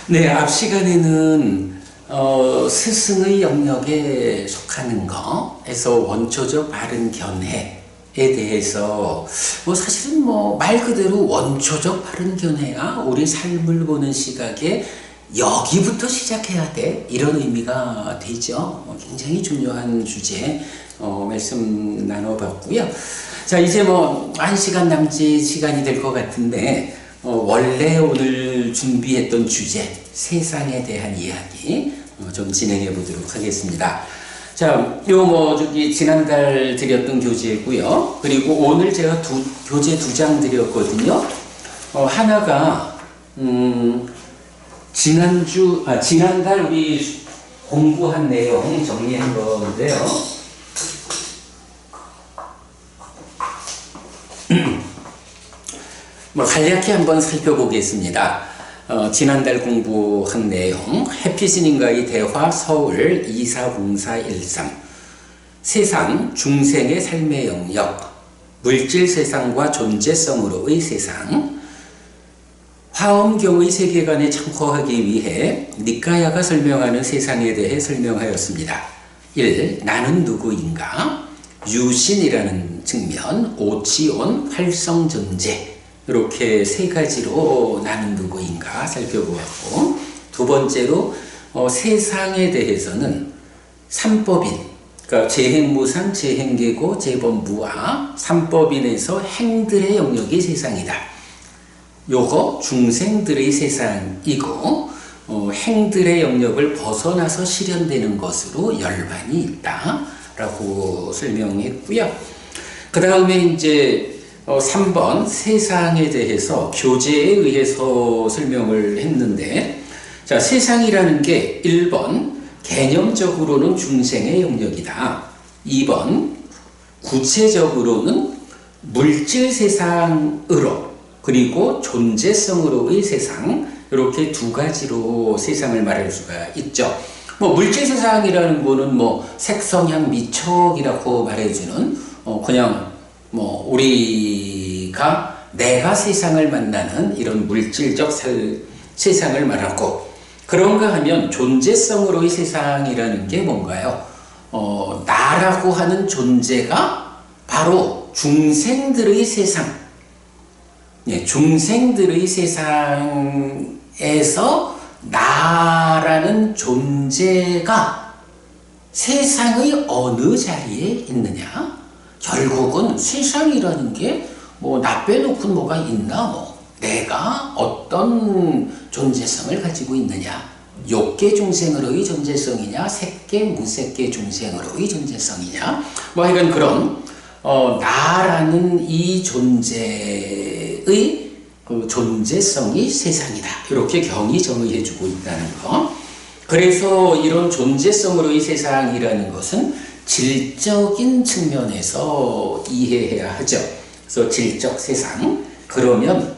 네, 앞 시간에는 스승의 영역에 속하는 거에서 원초적 바른 견해에 대해서 사실은 말 그대로 원초적 바른 견해야 우리 삶을 보는 시각에 여기부터 시작해야 돼, 이런 의미가 되죠. 굉장히 중요한 주제 말씀 나눠봤고요. 자, 이제 1시간 남짓 시간이 될 것 같은데 원래 오늘 준비했던 주제, 세상에 대한 이야기 좀 진행해 보도록 하겠습니다. 자, 지난달 드렸던 교재고요. 그리고 오늘 제가 교재 2장 드렸거든요. 하나가 지난달 우리 공부한 내용 정리한 건데요. 간략히 한번 살펴보겠습니다. 지난달 공부한 내용, 해피스님과의 대화 서울 240413, 세상, 중생의 삶의 영역, 물질 세상과 존재성으로의 세상, 화엄경의 세계관에 참고하기 위해 니까야가 설명하는 세상에 대해 설명하였습니다. 1. 나는 누구인가? 유신이라는 측면, 오치온, 활성존재, 이렇게 세 가지로 나는 누구인가 살펴보았고, 두 번째로 세상에 대해서는 삼법인, 그러니까 재행무상, 재행계고, 재범무아, 삼법인에서 행들의 영역이 세상이다. 요거 중생들의 세상이고, 행들의 영역을 벗어나서 실현되는 것으로 열반이 있다 라고 설명했고요. 그 다음에 이제 3번 세상에 대해서 교재에 의해서 설명을 했는데, 자, 세상이라는 게 1번 개념적으로는 중생의 영역이다. 2번 구체적으로는 물질 세상으로, 그리고 존재성으로의 세상, 이렇게 두 가지로 세상을 말할 수가 있죠. 물질 세상이라는 거는 색성향 미척이라고 말해주는 그냥 우리가 내가 세상을 만나는 이런 물질적 세상을 말하고, 그런가 하면 존재성으로의 세상이라는 게 뭔가요? 나라고 하는 존재가 바로 중생들의 세상, 중생들의 세상에서 나라는 존재가 세상의 어느 자리에 있느냐? 결국은 세상이라는 게 나 빼놓고 뭐가 있나? 내가 어떤 존재성을 가지고 있느냐? 욕계 중생으로의 존재성이냐? 색계 무색계 중생으로의 존재성이냐? 하여간 그런 나라는 이 존재의 그 존재성이 세상이다, 이렇게 경이 정의해 주고 있다는 거. 그래서 이런 존재성으로의 세상이라는 것은 질적인 측면에서 이해해야 하죠. 그래서 질적 세상, 그러면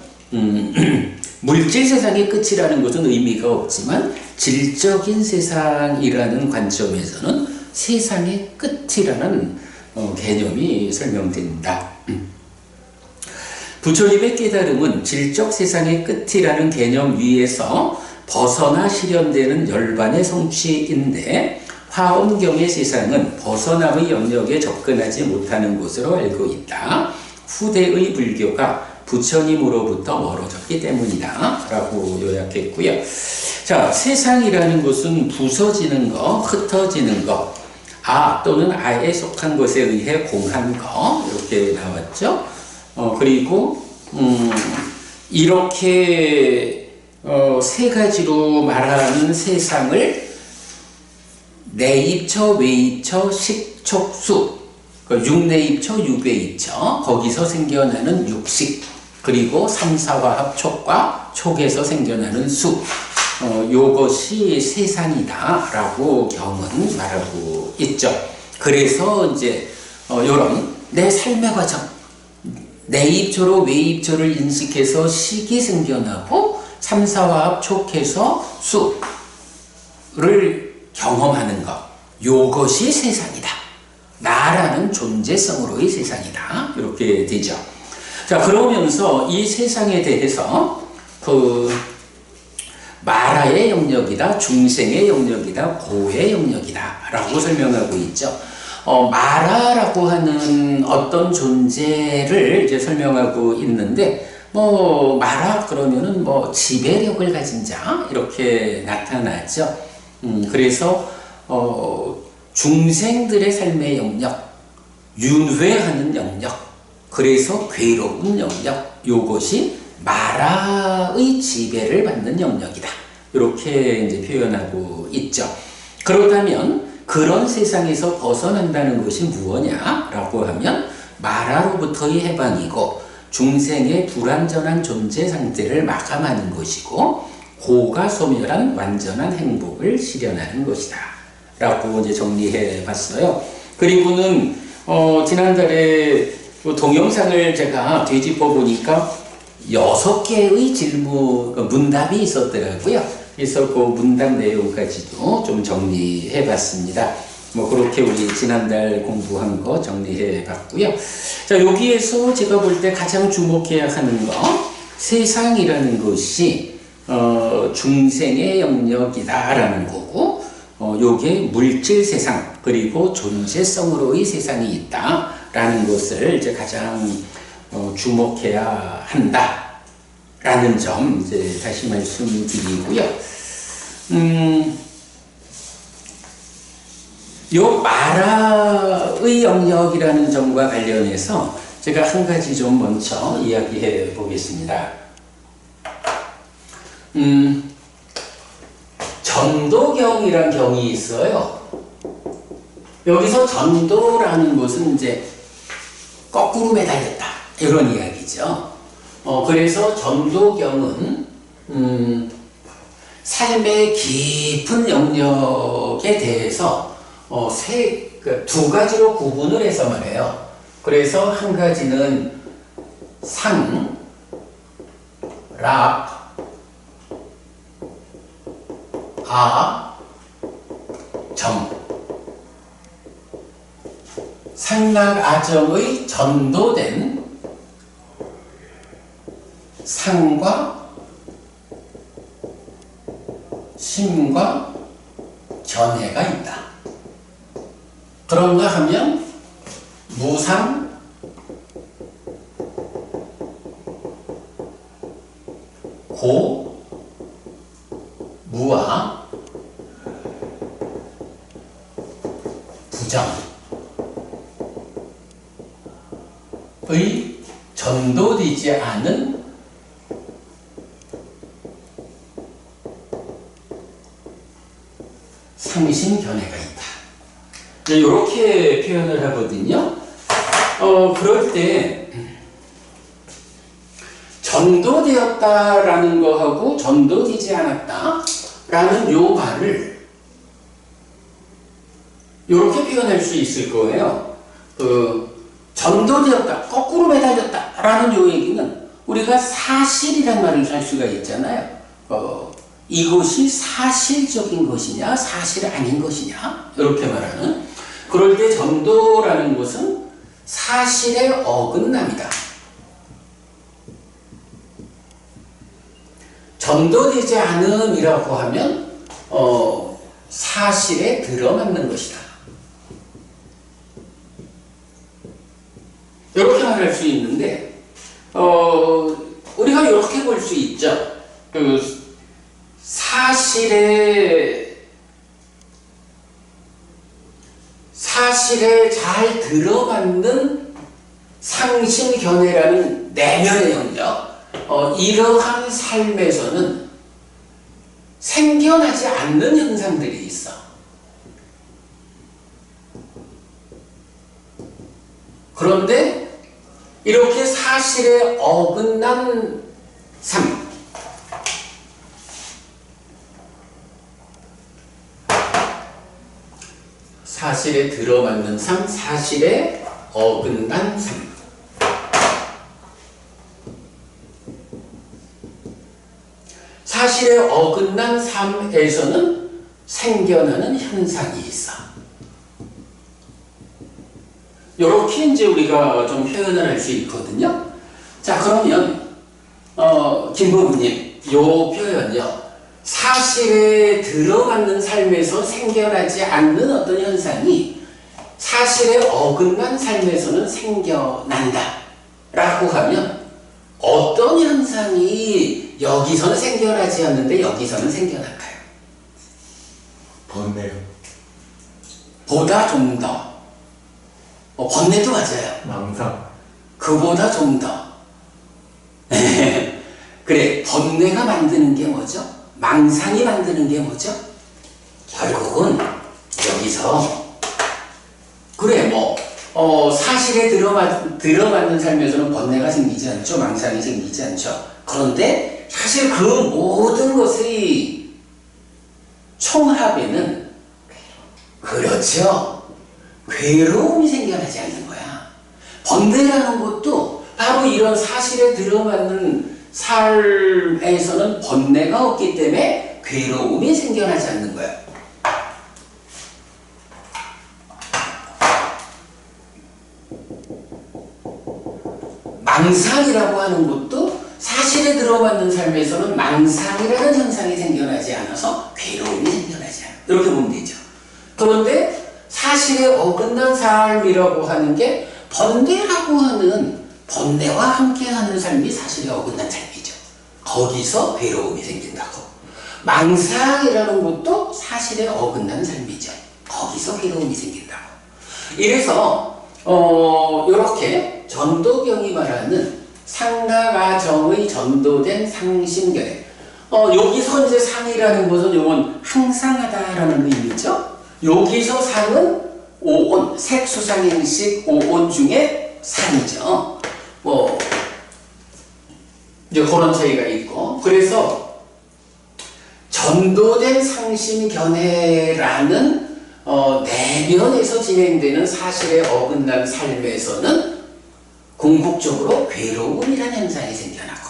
물질 세상의 끝이라는 것은 의미가 없지만 질적인 세상이라는 관점에서는 세상의 끝이라는 개념이 설명된다. 부처님의 깨달음은 질적 세상의 끝이라는 개념 위에서 벗어나 실현되는 열반의 성취인데, 화엄경의 세상은 벗어남의 영역에 접근하지 못하는 곳으로 알고 있다. 후대의 불교가 부처님으로부터 멀어졌기 때문이다 라고 요약했고요. 자, 세상이라는 것은 부서지는 거, 흩어지는 거, 또는 아에 속한 것에 의해 공한 거, 이렇게 나왔죠. 그리고 이렇게 세 가지로 말하는 세상을 내입처, 외입처, 식촉수, 육내입처, 육외입처, 거기서 생겨나는 육식, 그리고 삼사화합 촉과 촉에서 생겨나는 수, 요것이 세상이다 라고 경은 말하고 있죠. 그래서 이제 요런 내 삶의 과정, 내입처로 외입처를 인식해서 식이 생겨나고, 삼사화합 촉해서 수를 경험하는 것, 요것이 세상이다, 나라는 존재성으로의 세상이다, 이렇게 되죠. 자, 그러면서 이 세상에 대해서 마라의 영역이다, 중생의 영역이다, 고의 영역이다 라고 설명하고 있죠. 마라라고 하는 어떤 존재를 이제 설명하고 있는데, 마라 그러면은 지배력을 가진 자 이렇게 나타나죠. 그래서 중생들의 삶의 영역, 윤회하는 영역, 그래서 괴로운 영역, 요것이 마라의 지배를 받는 영역이다. 이렇게 이제 표현하고 있죠. 그렇다면 그런 세상에서 벗어난다는 것이 무엇냐라고 하면 마라로부터의 해방이고 중생의 불완전한 존재 상태를 마감하는 것이고 고가 소멸한 완전한 행복을 실현하는 것이다 라고 이제 정리해 봤어요. 그리고는 지난달에 동영상을 제가 되짚어 보니까 6개의 질문, 문답이 있었더라고요. 그래서 그 문답 내용까지도 좀 정리해 봤습니다. 그렇게 우리 지난달 공부한 거 정리해 봤고요. 자, 여기에서 제가 볼 때 가장 주목해야 하는 거, 세상이라는 것이, 중생의 영역이다라는 거고, 요게 물질 세상, 그리고 존재성으로의 세상이 있다라는 것을 이제 가장 주목해야 한다라는 점 이제 다시 말씀드리고요. 요 마라의 영역이라는 점과 관련해서 제가 한 가지 좀 먼저 이야기해 보겠습니다. 전도경이란 경이 있어요. 여기서 전도라는 것은 이제 거꾸로 매달렸다 이런 이야기죠. 그래서 전도경은 삶의 깊은 영역에 대해서 두 가지로 구분을 해서 말해요. 그래서 한 가지는 상, 락, 아, 정. 상락아정의 전도된 상과 심과 견해가 있다. 그런가 하면 무상, 고, 무아, 부정의 전도되지 않은 상심 견해가 있다. 이렇게 표현을 하거든요. 그럴 때 전도되었다라는 거하고 전도되지 않았다라는 요 말을 이렇게 표현할 수 있을 거예요. 전도되었다, 거꾸로 매달렸다라는 요 얘기는 우리가 사실이란 말을 할 수가 있잖아요. 이것이 사실적인 것이냐, 사실 아닌 것이냐, 이렇게 말하는. 그럴 때 전도라는 것은 사실의 어긋남이다. 전도되지 않음이라고 하면 사실에 들어맞는 것이다. 이렇게 말할 수 있는데 우리가 이렇게 볼 수 있죠. 사실에 잘 들어맞는 상심견해라는 내면의 영역, 이러한 삶에서는 생겨나지 않는 현상들이 있어. 그런데 이렇게 사실에 어긋난 삶, 사실에 들어맞는 삶, 사실에 어긋난 삶. 사실에 어긋난 삶에서는 생겨나는 현상이 있어. 이렇게 이제 우리가 좀 표현을 할 수 있거든요. 자, 그러면 김부부님, 요 표현요. 사실에 들어맞는 삶에서 생겨나지 않는 어떤 현상이 사실에 어긋난 삶에서는 생겨난다 라고 하면 어떤 현상이 여기서는 생겨나지 않는데 여기서는 생겨날까요? 번뇌요. 보다 좀 더. 번뇌도 맞아요. 망상. 그보다 좀 더. 그래, 번뇌가 만드는 게 뭐죠? 망상이 만드는 게 뭐죠? 결국은 여기서 그래 사실에 들어맞는 삶에서는 번뇌가 생기지 않죠. 망상이 생기지 않죠. 그런데 사실 그 모든 것의 총합에는 그렇죠. 괴로움이 생겨나지 않는 거야. 번뇌라는 것도 바로 이런 사실에 들어맞는 삶에서는 번뇌가 없기 때문에 괴로움이 생겨나지 않는 거야. 망상이라고 하는 것도 사실에 들어맞는 삶에서는 망상이라는 현상이 생겨나지 않아서 괴로움이 생겨나지 않아. 이렇게 보면 되죠. 그런데 사실에 어긋난 삶이라고 하는 게 번뇌라고 하는 번뇌와 함께하는 삶이 사실에 어긋난 삶이죠. 거기서 괴로움이 생긴다고. 망상이라는 것도 사실에 어긋난 삶이죠. 거기서 괴로움이 생긴다고. 이래서 이렇게 전도경이 말하는 상가가정의 전도된 상심결에 여기서 이제 상이라는 것은 요건 항상하다라는 의미죠. 여기서 상은 오온, 색수상행식 오온 중에 상이죠. 이제 그런 차이가 있고, 그래서 전도된 상심견해라는 내면에서 진행되는 사실에 어긋난 삶에서는 궁극적으로 괴로움이라는 현상이 생겨나고,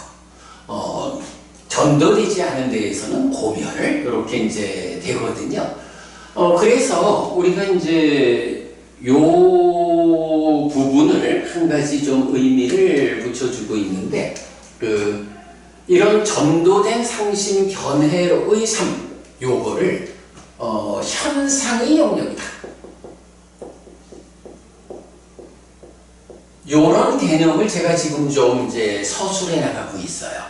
전도되지 않은 데에서는 고멸을 이렇게 이제 되거든요. 그래서 우리가 이제 요 부분을 한 가지 좀 의미를 붙여주고 있는데, 이런 전도된 상심 견해의 삶, 요거를 현상의 영역이다. 요런 개념을 제가 지금 좀 이제 서술해 나가고 있어요.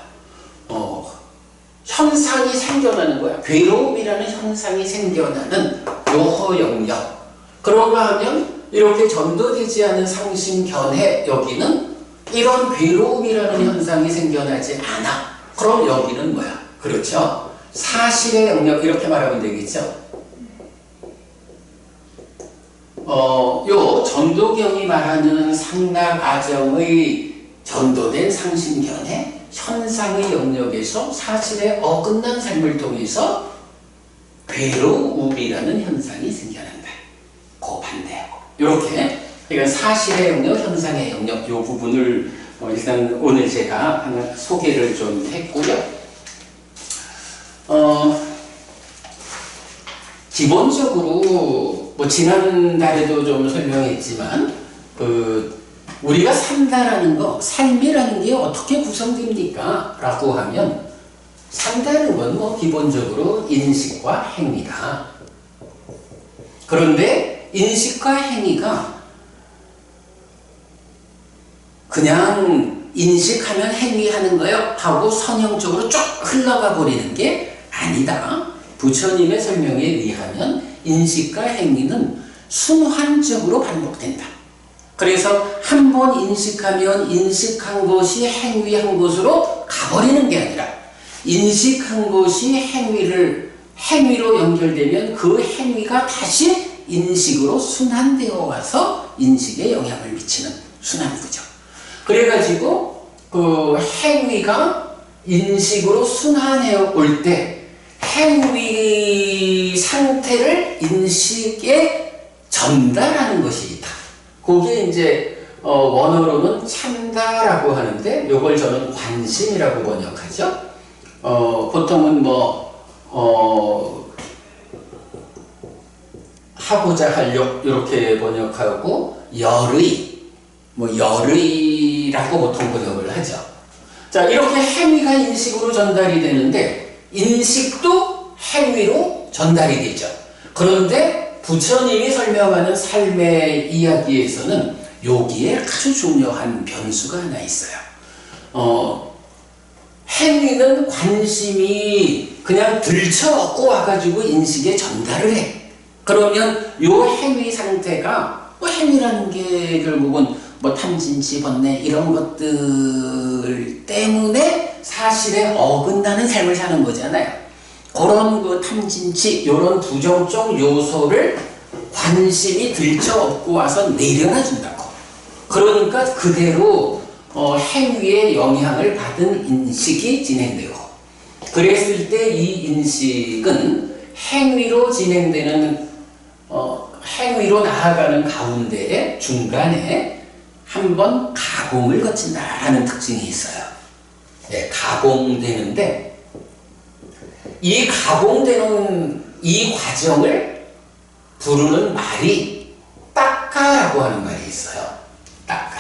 현상이 생겨나는 거야. 괴로움이라는 현상이 생겨나는 요허 영역. 그런가 하면 이렇게 전도되지 않은 상심 견해 여기는 이런 괴로움이라는 현상이 생겨나지 않아. 그럼 여기는 뭐야? 그렇죠? 사실의 영역 이렇게 말하면 되겠죠? 요 전도경이 말하는 상락아정의 전도된 상심견해 현상의 영역에서 사실에 어긋난 삶을 통해서 괴로움이라는 현상이 생겨난다. 그 반대하고 이렇게 그러니까 사실의 영역, 현상의 영역 이 부분을 일단 오늘 제가 하나 소개를 좀 했고요. 기본적으로 지난달에도 좀 설명했지만 우리가 산다라는 거, 삶이라는 게 어떻게 구성됩니까? 라고 하면 산다는 건 기본적으로 인식과 행위다. 그런데 인식과 행위가 그냥 인식하면 행위하는 거요 하고 선형적으로 쭉 흘러가 버리는 게 아니다. 부처님의 설명에 의하면 인식과 행위는 순환적으로 반복된다. 그래서 한 번 인식하면 인식한 것이 행위한 것으로 가버리는 게 아니라 인식한 것이 행위로 연결되면 그 행위가 다시 인식으로 순환되어 와서 인식에 영향을 미치는 순환구조. 그래가지고 그 행위가 인식으로 순환해 올 때 행위 상태를 인식에 전달하는 것이 있다. 그게 이제 원어로는 참다라고 하는데 요걸 저는 관심이라고 번역하죠. 보통은 하고자 하려 이렇게 번역하고 열의라고 보통 번역을 하죠. 자, 이렇게 행위가 인식으로 전달이 되는데 인식도 행위로 전달이 되죠. 그런데 부처님이 설명하는 삶의 이야기에서는 여기에 아주 중요한 변수가 하나 있어요. 행위는 관심이 그냥 들쳐갖고 와가지고 인식에 전달을 해. 그러면 요 행위 상태가 행위라는 게 결국은 탐진치, 번뇌 이런 것들 때문에 사실에 어긋나는 삶을 사는 거잖아요. 그런 그 탐진치 이런 부정적 요소를 관심이 들쳐업고 와서 내려놔 준다고. 그러니까 그대로 행위의 영향을 받은 인식이 진행되고, 그랬을 때 이 인식은 행위로 진행되는 행위로 나아가는 가운데 중간에 한번 가공을 거친다라는 특징이 있어요. 네, 가공되는데 이 가공되는 이 과정을 부르는 말이 딱가라고 하는 말이 있어요. 딱가.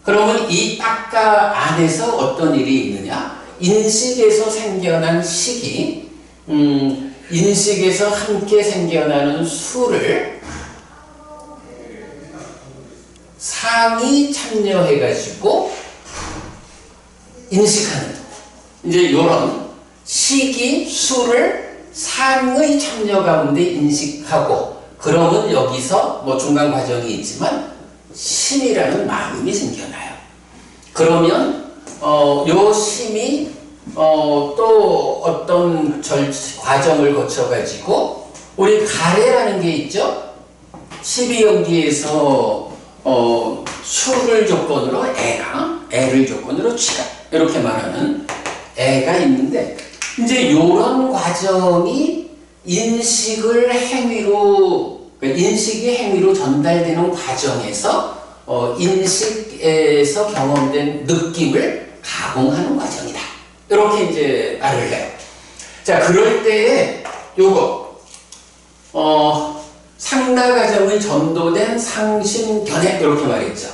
그러면 이 딱가 안에서 어떤 일이 있느냐? 인식에서 생겨난 식이 인식에서 함께 생겨나는 수를 상이 참여해가지고 인식하는, 이제 이런 식이 수를 상의 참여 가운데 인식하고, 그러면 여기서 중간 과정이 있지만 심이라는 마음이 생겨나요. 그러면 요 심이 또 어떤 과정을 거쳐가지고 우리 가래라는 게 있죠. 12연기에서 수를 조건으로 애를 조건으로 취가 이렇게 말하는 애가 있는데, 이제 이런 과정이 인식이 행위로 전달되는 과정에서 인식에서 경험된 느낌을 가공하는 과정이다. 이렇게 이제 말을 해요. 자, 그럴 때에 요거 상나 과정의 전도된 상심견해 이렇게 말했죠.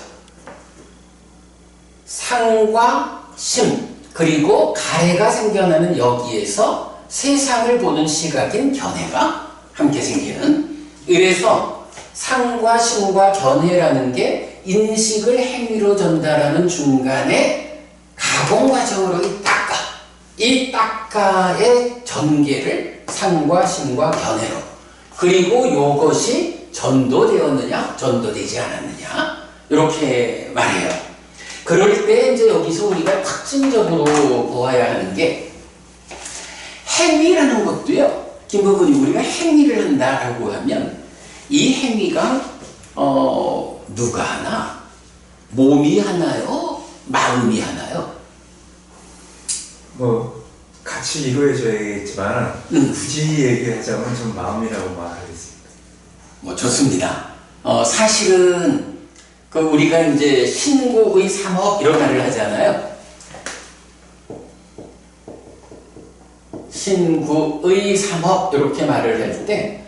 상과 심 그리고 가래가 생겨나는 여기에서 세상을 보는 시각인 견해가 함께 생기는, 이래서 상과 심과 견해라는 게 인식을 행위로 전달하는 중간에 가공 과정으로 이 딱가의 전개를 상과 심과 견해로, 그리고 이것이 전도되었느냐 전도되지 않았느냐 이렇게 말해요. 그럴 때 이제 여기서 우리가 특징적으로 보아야 하는 게, 행위라는 것도요, 김부부님, 우리가 행위를 한다라고 하면 이 행위가 누가 하나? 몸이 하나요? 마음이 하나요? 같이 이루어져야겠지만 굳이 얘기하자면 좀 마음이라고 말하겠습니다. 좋습니다. 사실은 우리가 이제 신고의 삼업 이런 말을 하잖아요. 신구의 삼업 이렇게 말을 할 때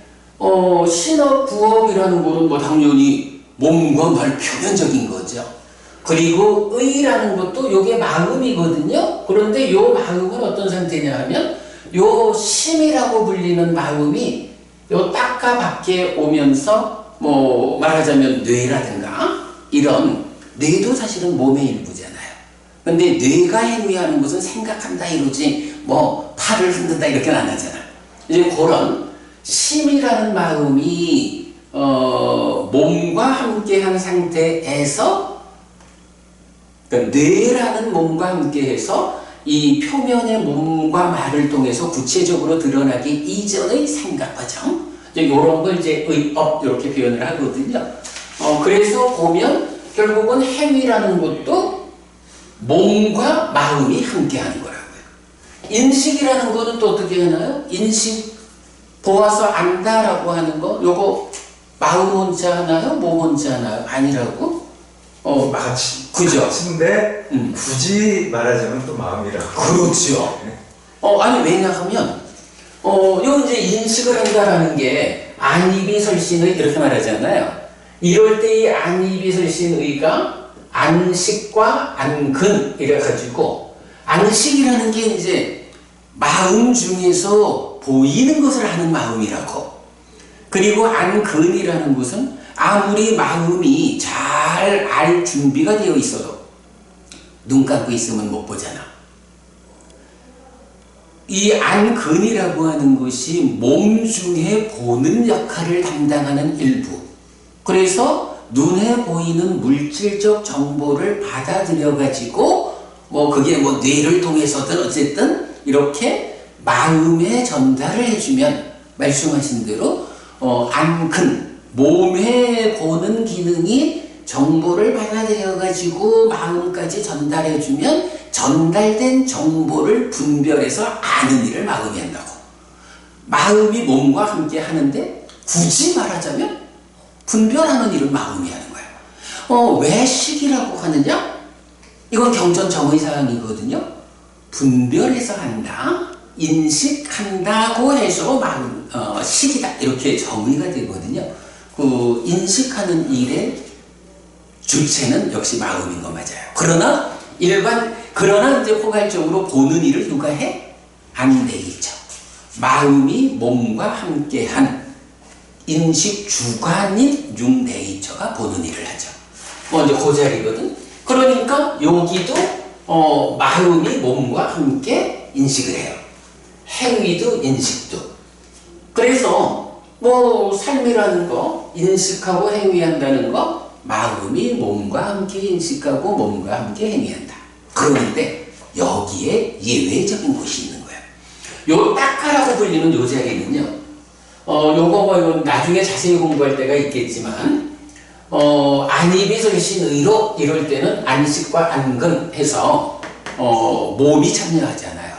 신업, 구업이라는 거는 당연히 몸과 말 표면적인 거죠. 그리고 의라는 것도 이게 마음이거든요. 그런데 이 마음은 어떤 상태냐 하면 요 심이라고 불리는 마음이 요 딱가 밖에 오면서 말하자면 뇌라든가 이런, 뇌도 사실은 몸의 일부잖아요. 근데 뇌가 행위하는 것은 생각한다 이러지 팔을 흔든다 이렇게는 안 하잖아. 이제 그런 심이라는 마음이 몸과 함께한 상태에서, 그러니까 뇌라는 몸과 함께해서 이 표면의 몸과 말을 통해서 구체적으로 드러나기 이전의 생각 과정, 이런 걸 이제 의업 이렇게 표현을 하거든요. 그래서 보면 결국은 행위라는 것도 몸과 마음이 함께하는 거라고요. 인식이라는 거는 또 어떻게 하나요? 인식, 보아서 안다라고 하는 거, 요거 마음 혼자 하나요? 몸 혼자 하나요? 아니라고? 같이. 그죠? 같은데 굳이 말하자면 또 마음이라고. 그렇죠. 아니, 왜냐하면 요 이제 인식을 한다라는 게 안이비설신의 이렇게 말하잖아요. 이럴 때 이 안이비설신의가 안식과 안근 이래 가지고, 안식이라는 게 이제 마음 중에서 보이는 것을 하는 마음이라고. 그리고 안근이라는 것은 아무리 마음이 잘 알 준비가 되어 있어도 눈 감고 있으면 못 보잖아. 이 안근이라고 하는 것이 몸 중에 보는 역할을 담당하는 일부. 그래서 눈에 보이는 물질적 정보를 받아들여 가지고 그게 뇌를 통해서든 어쨌든 이렇게 마음에 전달을 해주면 말씀하신 대로 안근, 몸에 보는 기능이 정보를 받아들여 가지고 마음까지 전달해주면 전달된 정보를 분별해서 아는 일을 마음이 한다고. 마음이 몸과 함께 하는데 굳이 말하자면 분별하는 일을 마음이 하는 거야. 왜 식이라고 하느냐? 이건 경전 정의사항이거든요. 분별해서 한다, 인식한다고 해서 마음, 식이다 이렇게 정의가 되거든요. 그 인식하는 일의 주체는 역시 마음인 거 맞아요. 그러나 이제 포괄적으로 보는 일을 누가 해? 안내이죠. 마음이 몸과 함께한 인식 주관인 육네이처가 보는 일을 하죠. 이제 그 자리거든. 그러니까 여기도 마음이 몸과 함께 인식을 해요. 행위도 인식도. 그래서 삶이라는 거, 인식하고 행위한다는 거, 마음이 몸과 함께 인식하고 몸과 함께 행위한다. 그런데 여기에 예외적인 곳이 있는 거예요. 요 딱가라고 불리는 요 자리는요. 요거 나중에 자세히 공부할 때가 있겠지만 안입이 설신의로 이럴 때는 안식과 안근 해서 몸이 참여하잖아요.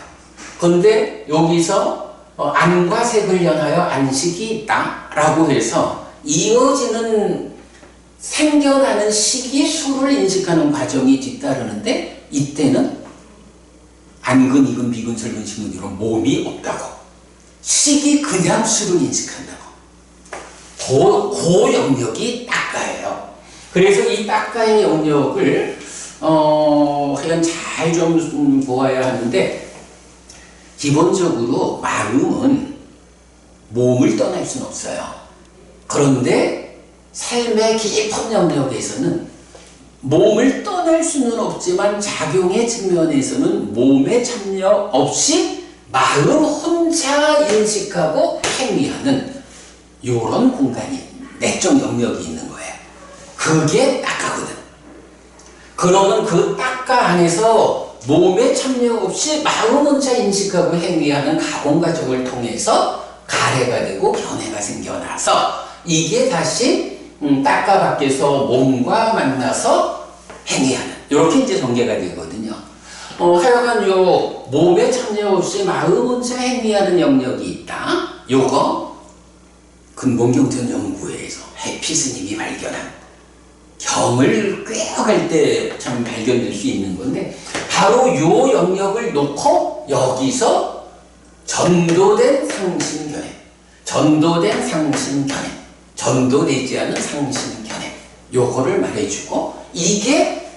근데 여기서 안과 색을 연하여 안식이 있다라고 해서 이어지는 생겨나는 식이 수를 인식하는 과정이 뒤따르는데 이때는 안근, 이근, 비근, 설근, 식근 이런 몸이 없다고. 식이 그냥 수를 인식한다고. 그 영역이 딱가예요. 그래서 이 딱가의 영역을 하여간 잘 좀 보아야 하는데 기본적으로 마음은 몸을 떠날 수는 없어요. 그런데 삶의 깊은 영역에서는 몸을 떠날 수는 없지만 작용의 측면에서는 몸의 참여 없이 마음 혼자 인식하고 행위하는 이런 공간이 내적 영역이 있는 거예요. 그게 딱가거든. 그러면 그 딱가 안에서 몸의 참여 없이 마음 혼자 인식하고 행위하는 가공 과정을 통해서 가래가 되고 견해가 생겨나서 이게 다시 딱가 밖에서 몸과 만나서 행위하는 이렇게 이제 전개가 되거든요. 하여간 요 몸에 참여 없이 마음 혼자 행위하는 영역이 있다. 요거 근본경전 연구회에서 해피 스님이 발견한 경을 꿰어갈 때 참 발견될 수 있는 건데 바로 요 영역을 놓고 여기서 전도된 상신견해, 전도된 상신견해, 전도되지 않은 상신견해 요거를 말해주고 이게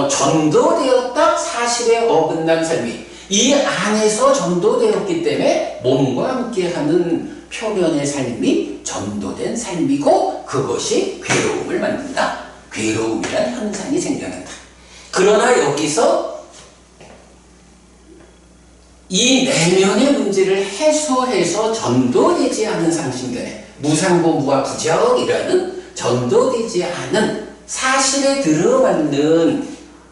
전도되었다 사실에 어긋난 삶이 이 안에서 전도되었기 때문에 몸과 함께하는 표면의 삶이 전도된 삶이고 그것이 괴로움을 만든다. 괴로움이란 현상이 생겨난다. 그러나 여기서 이 내면의 문제를 해소해서 전도되지 않은 상신견해 무상고 무아부적이라는 전도되지 않은 사실에 들어맞는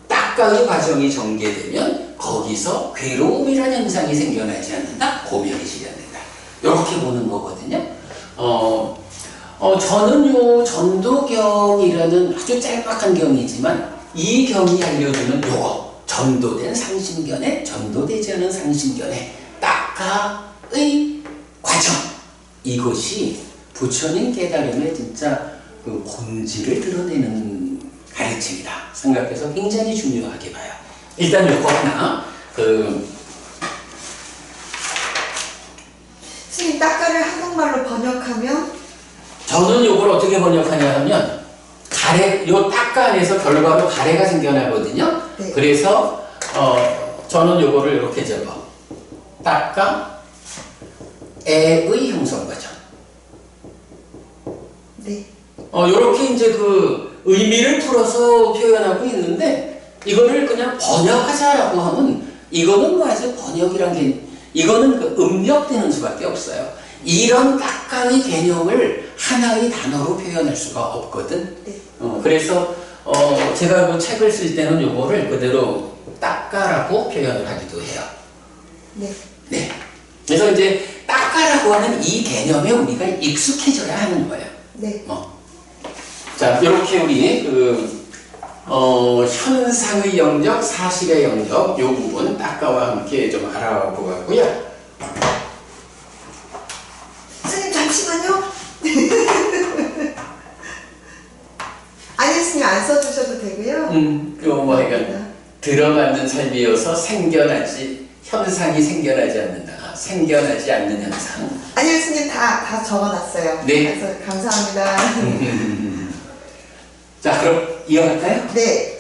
딱가의 과정이 전개되면 거기서 괴로움이라는 현상이 생겨나지 않는다. 고면이 실현된다. 이렇게 보는 거거든요. 저는 요 전도경이라는 아주 짤막한 경이지만 이 경이 알려주는 요거 전도된 상신견에 전도되지 않은 상신견에 딱가의 과정 이것이 부처님 깨달음의 진짜 그 본질을 드러내는 가르침이다 생각해서 굉장히 중요하게 봐요. 일단 요거 하나 스님 딱가를 한국말로 번역하면 저는 요걸 어떻게 번역하냐 하면 요 딱가 안에서 결과로 가래가 생겨나거든요. 네. 그래서 저는 요거를 이렇게 적어 닦아 애의 형성 버전. 네. 요렇게 이제 그 의미를 풀어서 표현하고 있는데, 이거를 그냥 번역하자라고 하면, 이거는 뭐 아주 번역이란 게, 이거는 그 음력되는 수밖에 없어요. 이런 닦아의 개념을 하나의 단어로 표현할 수가 없거든. 네. 그래서 제가 그 책을 쓸 때는 요거를 그대로 닦아라고 표현을 하기도 해요. 네. 네. 그래서 이제 닦아라고 하는 이 개념에 우리가 익숙해져야 하는 거예요. 네. 자, 이렇게 우리 현상의 영역, 사실의 영역 요 부분 닦아와 함께 좀 알아보았고요. 선생님 잠시만요. 아니 선생님 안 써주셔도 되고요. 뭐 하여간 들어맞는 삶이어서 현상이 생겨나지 않는다. 생겨나지 않는 현상. 아니 선생님 다 적어놨어요. 네. 그래서 감사합니다. 자, 그럼 이어갈까요? 네.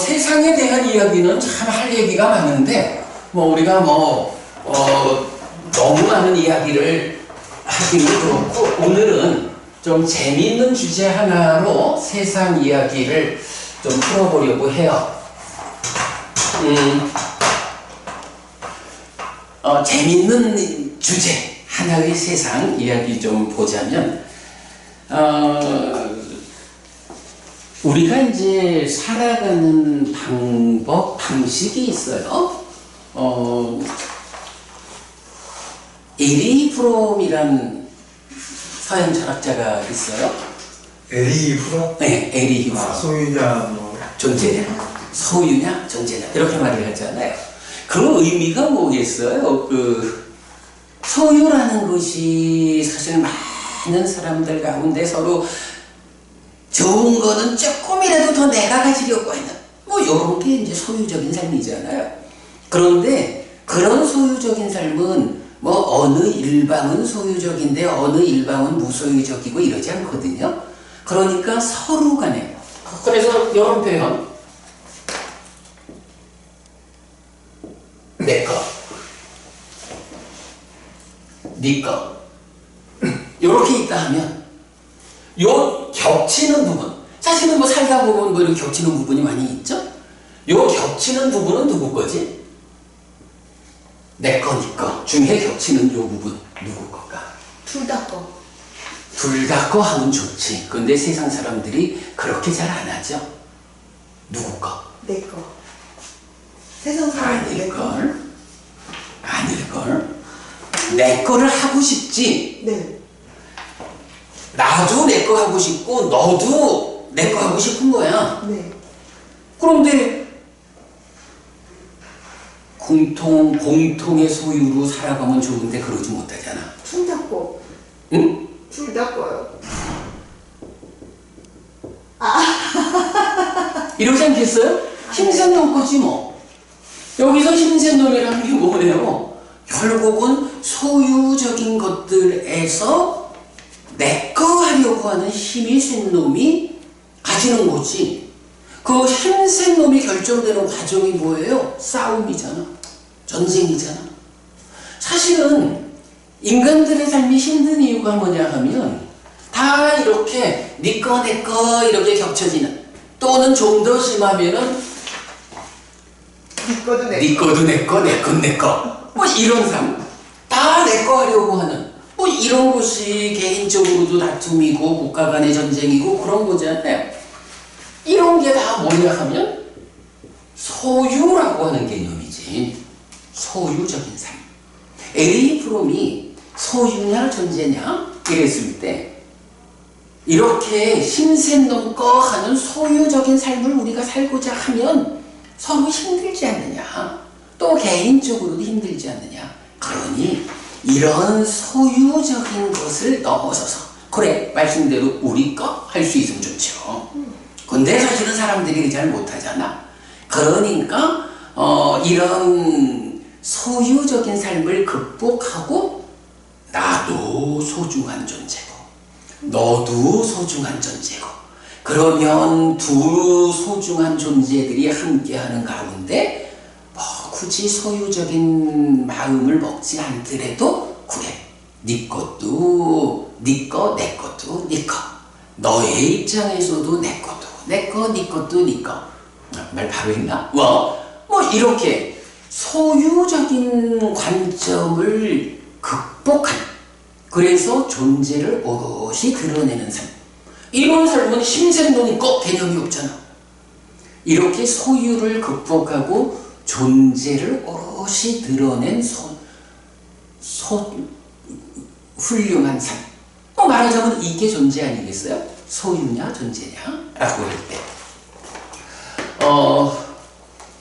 세상에 대한 이야기는 참 할 얘기가 많은데, 우리가 너무 많은 이야기를 하기는 그렇고, 오늘은 좀 재미있는 주제 하나로 세상 이야기를 좀 풀어보려고 해요. 재미있는 주제, 하나의 세상 이야기 좀 보자면, 우리가 이제 살아가는 방식이 있어요. 에리 프롬이란 서양 철학자가 있어요. 에리 프롬? 네, 에리 프롬. 소유냐, 존재냐, 소유냐, 존재냐 이렇게 말을 하잖아요. 그 의미가 뭐겠어요? 소유라는 것이 사실 많은 사람들 가운데 서로 좋은 거는 조금이라도 더 내가 가지려고 하는 이런 게 이제 소유적인 삶이잖아요. 그런데 그런 소유적인 삶은 어느 일방은 소유적인데 어느 일방은 무소유적이고 이러지 않거든요. 그러니까 서로 간에, 그래서 이런 표현, 내 거, 네 거, 이렇게 있다 하면 요 겹치는 부분, 사실은 살다 보면 이렇게 겹치는 부분이 많이 있죠? 요 겹치는 부분은 누구 거지? 내 거, 네 거 중에 겹치는 요 부분 누구 거가? 둘 다 거. 둘 다 거 하면 좋지. 근데 세상 사람들이 그렇게 잘 안 하죠. 누구 거? 내 거. 세상 사람들 내 거. 아닐걸. 내 거를 하고 싶지. 네. 나도 내 거 하고 싶고 너도 내 거 하고 싶은 거야. 네. 그런데 공통의 소유로 살아가면 좋은데 그러지 못하잖아. 둘 다 거. 응? 둘 다 거요. 이러지 않겠어요? 힘센 놈 거지 뭐. 여기서 힘센 놈이라는 게 뭐예요? 결국은 소유적인 것들에서 내 거 하려고 하는 힘이 센 놈이 가지는 거지. 그 힘센 놈이 결정되는 과정이 뭐예요? 싸움이잖아. 전쟁이잖아. 사실은 인간들의 삶이 힘든 이유가 뭐냐 하면 다 이렇게 네 거, 내 거 이렇게 겹쳐지는, 또는 좀 더 심하면은 네 거도 내 네 거도 내 거, 내 건 내 거. 이런 삶. 다 내 거 하려고 하는 이런 것이 개인적으로도 다툼이고 국가 간의 전쟁이고 그런 거잖아요. 이런 게 다 뭐냐 하면 소유라고 하는 개념이지. 소유적인 삶. 에리 프롬이 소유냐 존재냐 이랬을 때 이렇게 힘센 놈 거 하는 소유적인 삶을 우리가 살고자 하면 서로 힘들지 않느냐, 또 개인적으로도 힘들지 않느냐. 그러니 이런 소유적인 것을 넘어서서, 그래 말씀대로 우리 거 할 수 있으면 좋죠. 근데 사실은 사람들이 잘 못하잖아. 그러니까 이런 소유적인 삶을 극복하고 나도 소중한 존재고 너도 소중한 존재고 그러면 두 소중한 존재들이 함께하는 가운데 뭐 굳이 소유적인 마음을 먹지 않더라도 그래 네 것도 네 거, 내 것도 네 거. 너의 입장에서도 내 것도 내 거, 네 것도 네 거. 말 바로 했나? 뭐 이렇게 소유적인 관점을 극복한 그래서 존재를 오롯이 드러내는 삶. 이런 삶은 힘센 거 개념이 없잖아. 이렇게 소유를 극복하고 존재를 오롯이 드러낸 훌륭한 삶. 말하자면 이게 존재 아니겠어요? 소유냐 존재냐? 라고 할 때.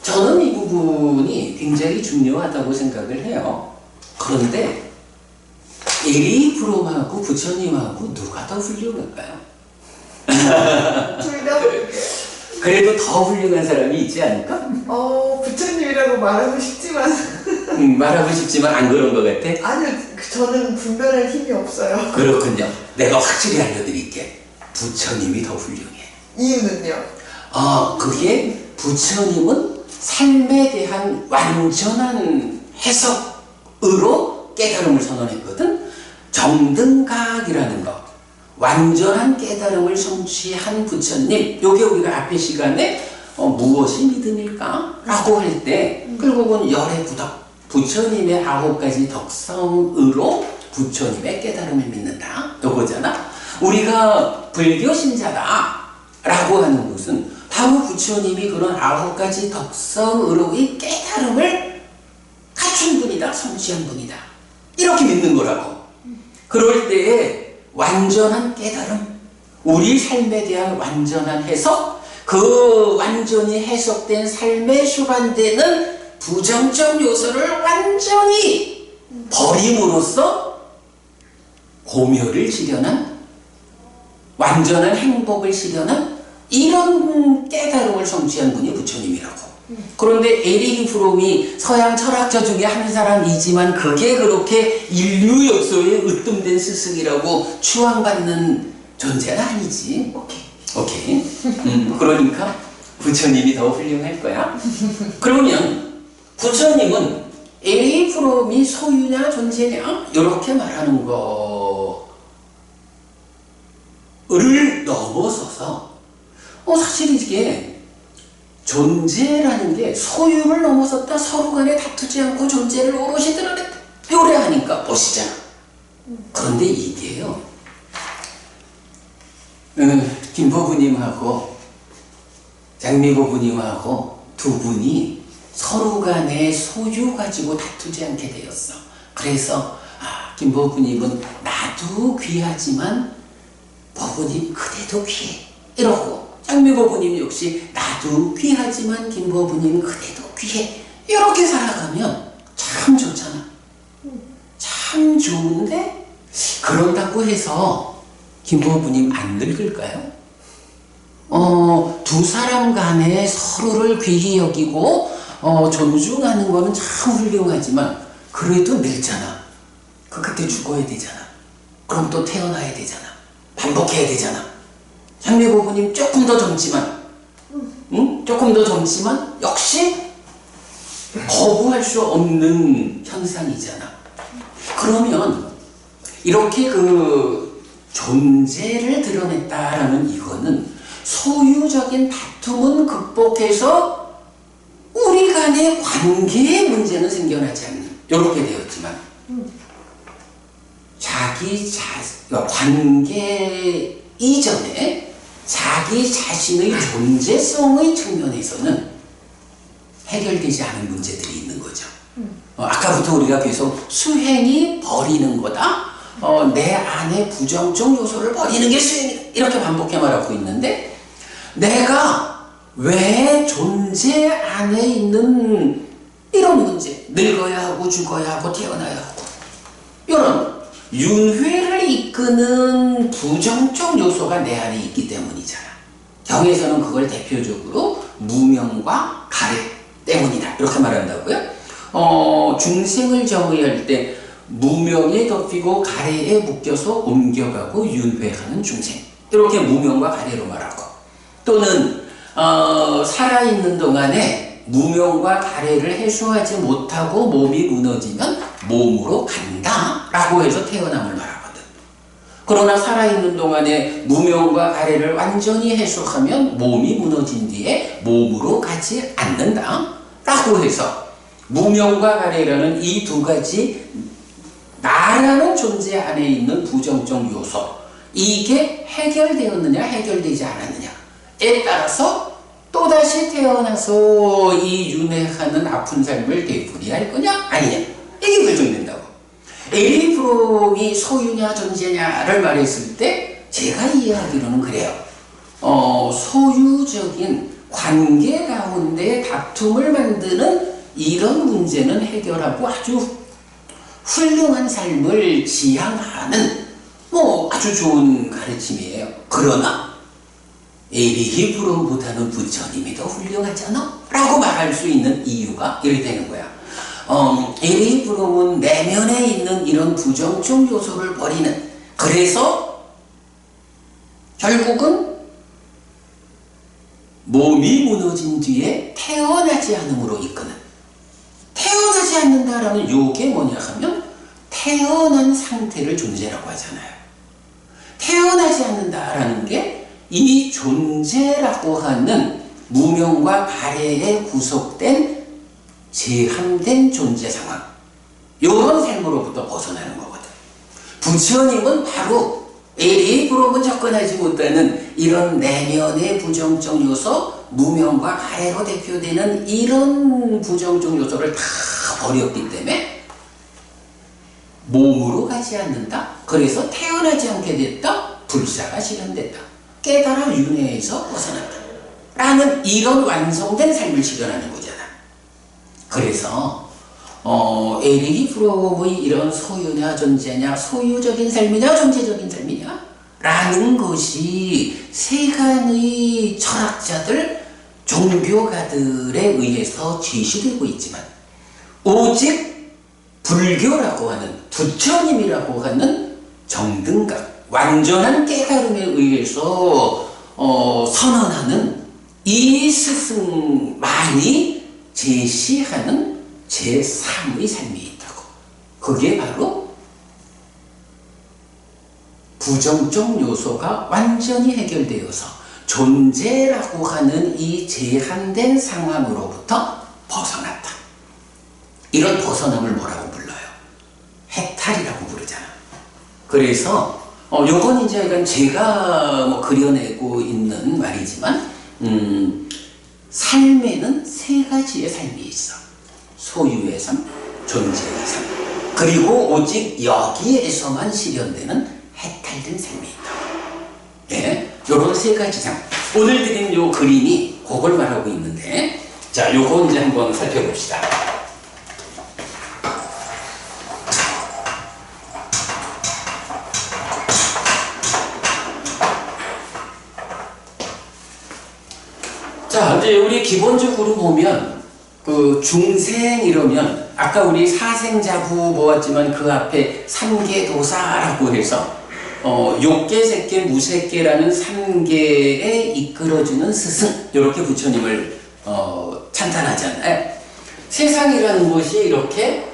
저는 이 부분이 굉장히 중요하다고 생각을 해요. 그런데 에리 브롬하고 부처님하고 누가 더 훌륭할까요? 둘 다? 그래도 더 훌륭한 사람이 있지 않을까? 부처님이라고 말하고 싶지만 말하고 싶지만 안 그런 것 같아? 아니요, 저는 분별할 힘이 없어요. 그렇군요. 내가 확실히 알려드릴게. 부처님이 더 훌륭해. 이유는요? 그게 부처님은 삶에 대한 완전한 해석으로 깨달음을 선언했거든. 정등각이라는 것, 완전한 깨달음을 성취한 부처님. 요게 우리가 앞의 시간에 무엇이 믿음일까? 라고 할 때 결국은 열의 부덕, 부처님의 9가지 덕성으로 부처님의 깨달음을 믿는다. 요거잖아. 우리가 불교 신자다 라고 하는 것은 바로 부처님이 그런 9가지 덕성으로의 깨달음을 갖춘 분이다, 성취한 분이다. 이렇게 믿는 거라고. 그럴 때에 완전한 깨달음, 우리 삶에 대한 완전한 해석, 그 완전히 해석된 삶에 수반되는 부정적 요소를 완전히 버림으로써 고멸을 실현한 완전한 행복을 실현한 이런 깨달음을 성취한 분이 부처님이라고. 그런데 에리히 프롬이 서양 철학자 중에 한 사람이지만 그게 그렇게 인류 역사에 으뜸된 스승이라고 추앙받는 존재는 아니지. 오케이. 그러니까 부처님이 더 훌륭할 거야. 그러면 부처님은 에리히 프롬이 소유냐 존재냐 이렇게 말하는 거를 넘어서서 사실 이게 존재라는 게 소유를 넘어섰다, 서로 간에 다투지 않고 존재를 오롯이 드러냈다, 요래 하니까 멋이잖아. 그런데 이게요, 김포부님하고 장미고부님하고 두 분이 서로 간에 소유 가지고 다투지 않게 되었어. 그래서 김포부님은 나도 귀하지만 버부님 그대도 귀해 이러고, 장미고부님 역시 나도 귀하지만 김보부님 그대도 귀해 이렇게 살아가면 참 좋잖아. 참 좋은데 그런다고 해서 김보부님 안 늙을까요? 두 사람 간에 서로를 귀히 여기고 존중하는 거는 참 훌륭하지만 그래도 늙잖아. 그때 죽어야 되잖아. 그럼 또 태어나야 되잖아. 반복해야 되잖아. 장미고부님 조금 더 젊지만, 조금 더 젊지만 역시 거부할 수 없는 현상이잖아. 그러면 이렇게 그 존재를 드러냈다라는 이거는 소유적인 다툼은 극복해서 우리 간의 관계의 문제는 생겨나지 않는 이렇게 되었지만 관계 이전에 자기 자신의 존재성의 측면에서는 해결되지 않은 문제들이 있는 거죠. 아까부터 우리가 계속 수행이 버리는 거다. 내 안에 부정적 요소를 버리는 게 수행이다. 이렇게 반복해 말하고 있는데 내가 왜 존재 안에 있는 이런 문제, 늙어야 하고 죽어야 하고 태어나야 하고 이런 윤회를 이끄는 부정적 요소가 내 안에 있기 때문이잖아. 경에서는 그걸 대표적으로 무명과 가래 때문이다 이렇게 말한다고요. 중생을 정의할 때 무명에 덮이고 가래에 묶여서 옮겨가고 윤회하는 중생. 이렇게 무명과 가래로 말하고, 또는 살아있는 동안에 무명과 가래를 해소하지 못하고 몸이 무너지면 몸으로 간다 라고 해서 태어남을 말하거든. 그러나 살아있는 동안에 무명과 가래를 완전히 해소하면 몸이 무너진 뒤에 몸으로 가지 않는다 라고 해서 무명과 가래라는 이 두 가지 나라는 존재 안에 있는 부정적 요소, 이게 해결되었느냐 해결되지 않았느냐에 따라서 또다시 태어나서 이 윤회하는 아픈 삶을 되풀이할 거냐 아니냐, 이게 결정된다고. 에리 프롬이 소유냐 존재냐를 말했을 때 제가 이해하기로는 그래요. 소유적인 관계 가운데 다툼을 만드는 이런 문제는 해결하고 아주 훌륭한 삶을 지향하는 아주 좋은 가르침이에요. 그러나 에리히 브롬보다는 부처님이 더 훌륭하잖아 라고 말할 수 있는 이유가 이렇게 되는 거야. 에리히 브롬은 내면에 있는 이런 부정적 요소를 버리는, 그래서 결국은 몸이 무너진 뒤에 태어나지 않음으로 이끄는, 태어나지 않는다라는 요게 뭐냐 하면 태어난 상태를 존재라고 하잖아요. 태어나지 않는다라는 게 이 존재라고 하는 무명과 가래에 구속된 제한된 존재 상황, 이런 삶으로부터 벗어나는 거거든. 부처님은 바로 에리히 브롬은 접근하지 못하는 이런 내면의 부정적 요소, 무명과 가래로 대표되는 이런 부정적 요소를 다 버렸기 때문에 몸으로 가지 않는다. 그래서 태어나지 않게 됐다. 불사가 실현됐다. 깨달아 윤회에서 벗어났다. 라는 이런 완성된 삶을 실현하는 거잖아. 그래서 에리히 프롬의 이런 소유냐 존재냐, 소유적인 삶이냐 존재적인 삶이냐 라는 것이 세간의 철학자들, 종교가들에 의해서 제시되고 있지만 오직 불교라고 하는, 부처님이라고 하는 정등각, 완전한 깨달음에 의해서 선언하는 이 스승만이 제시하는 제3의 삶이 있다고. 그게 바로 부정적 요소가 완전히 해결되어서 존재라고 하는 이 제한된 상황으로부터 벗어났다. 이런 벗어남을 뭐라고 불러요? 해탈이라고 부르잖아. 그래서 요건 이제 약간 제가 그려내고 있는 말이지만 삶에는 세 가지의 삶이 있어. 소유의 삶, 존재의 삶, 그리고 오직 여기에서만 실현되는 해탈된 삶이 있다. 네, 요런 세 가지 삶. 오늘 드린 요 그림이 그걸 말하고 있는데, 자, 요거 이제 한번 살펴봅시다. 자, 이제 우리 기본적으로 보면 그 중생 이러면 아까 우리 사생자부 보았지만 그 앞에 삼계도사라고 해서 욕계, 색계, 무색계라는 3계에 이끌어주는 스승, 이렇게 부처님을 찬탄하잖아요. 세상이라는 것이 이렇게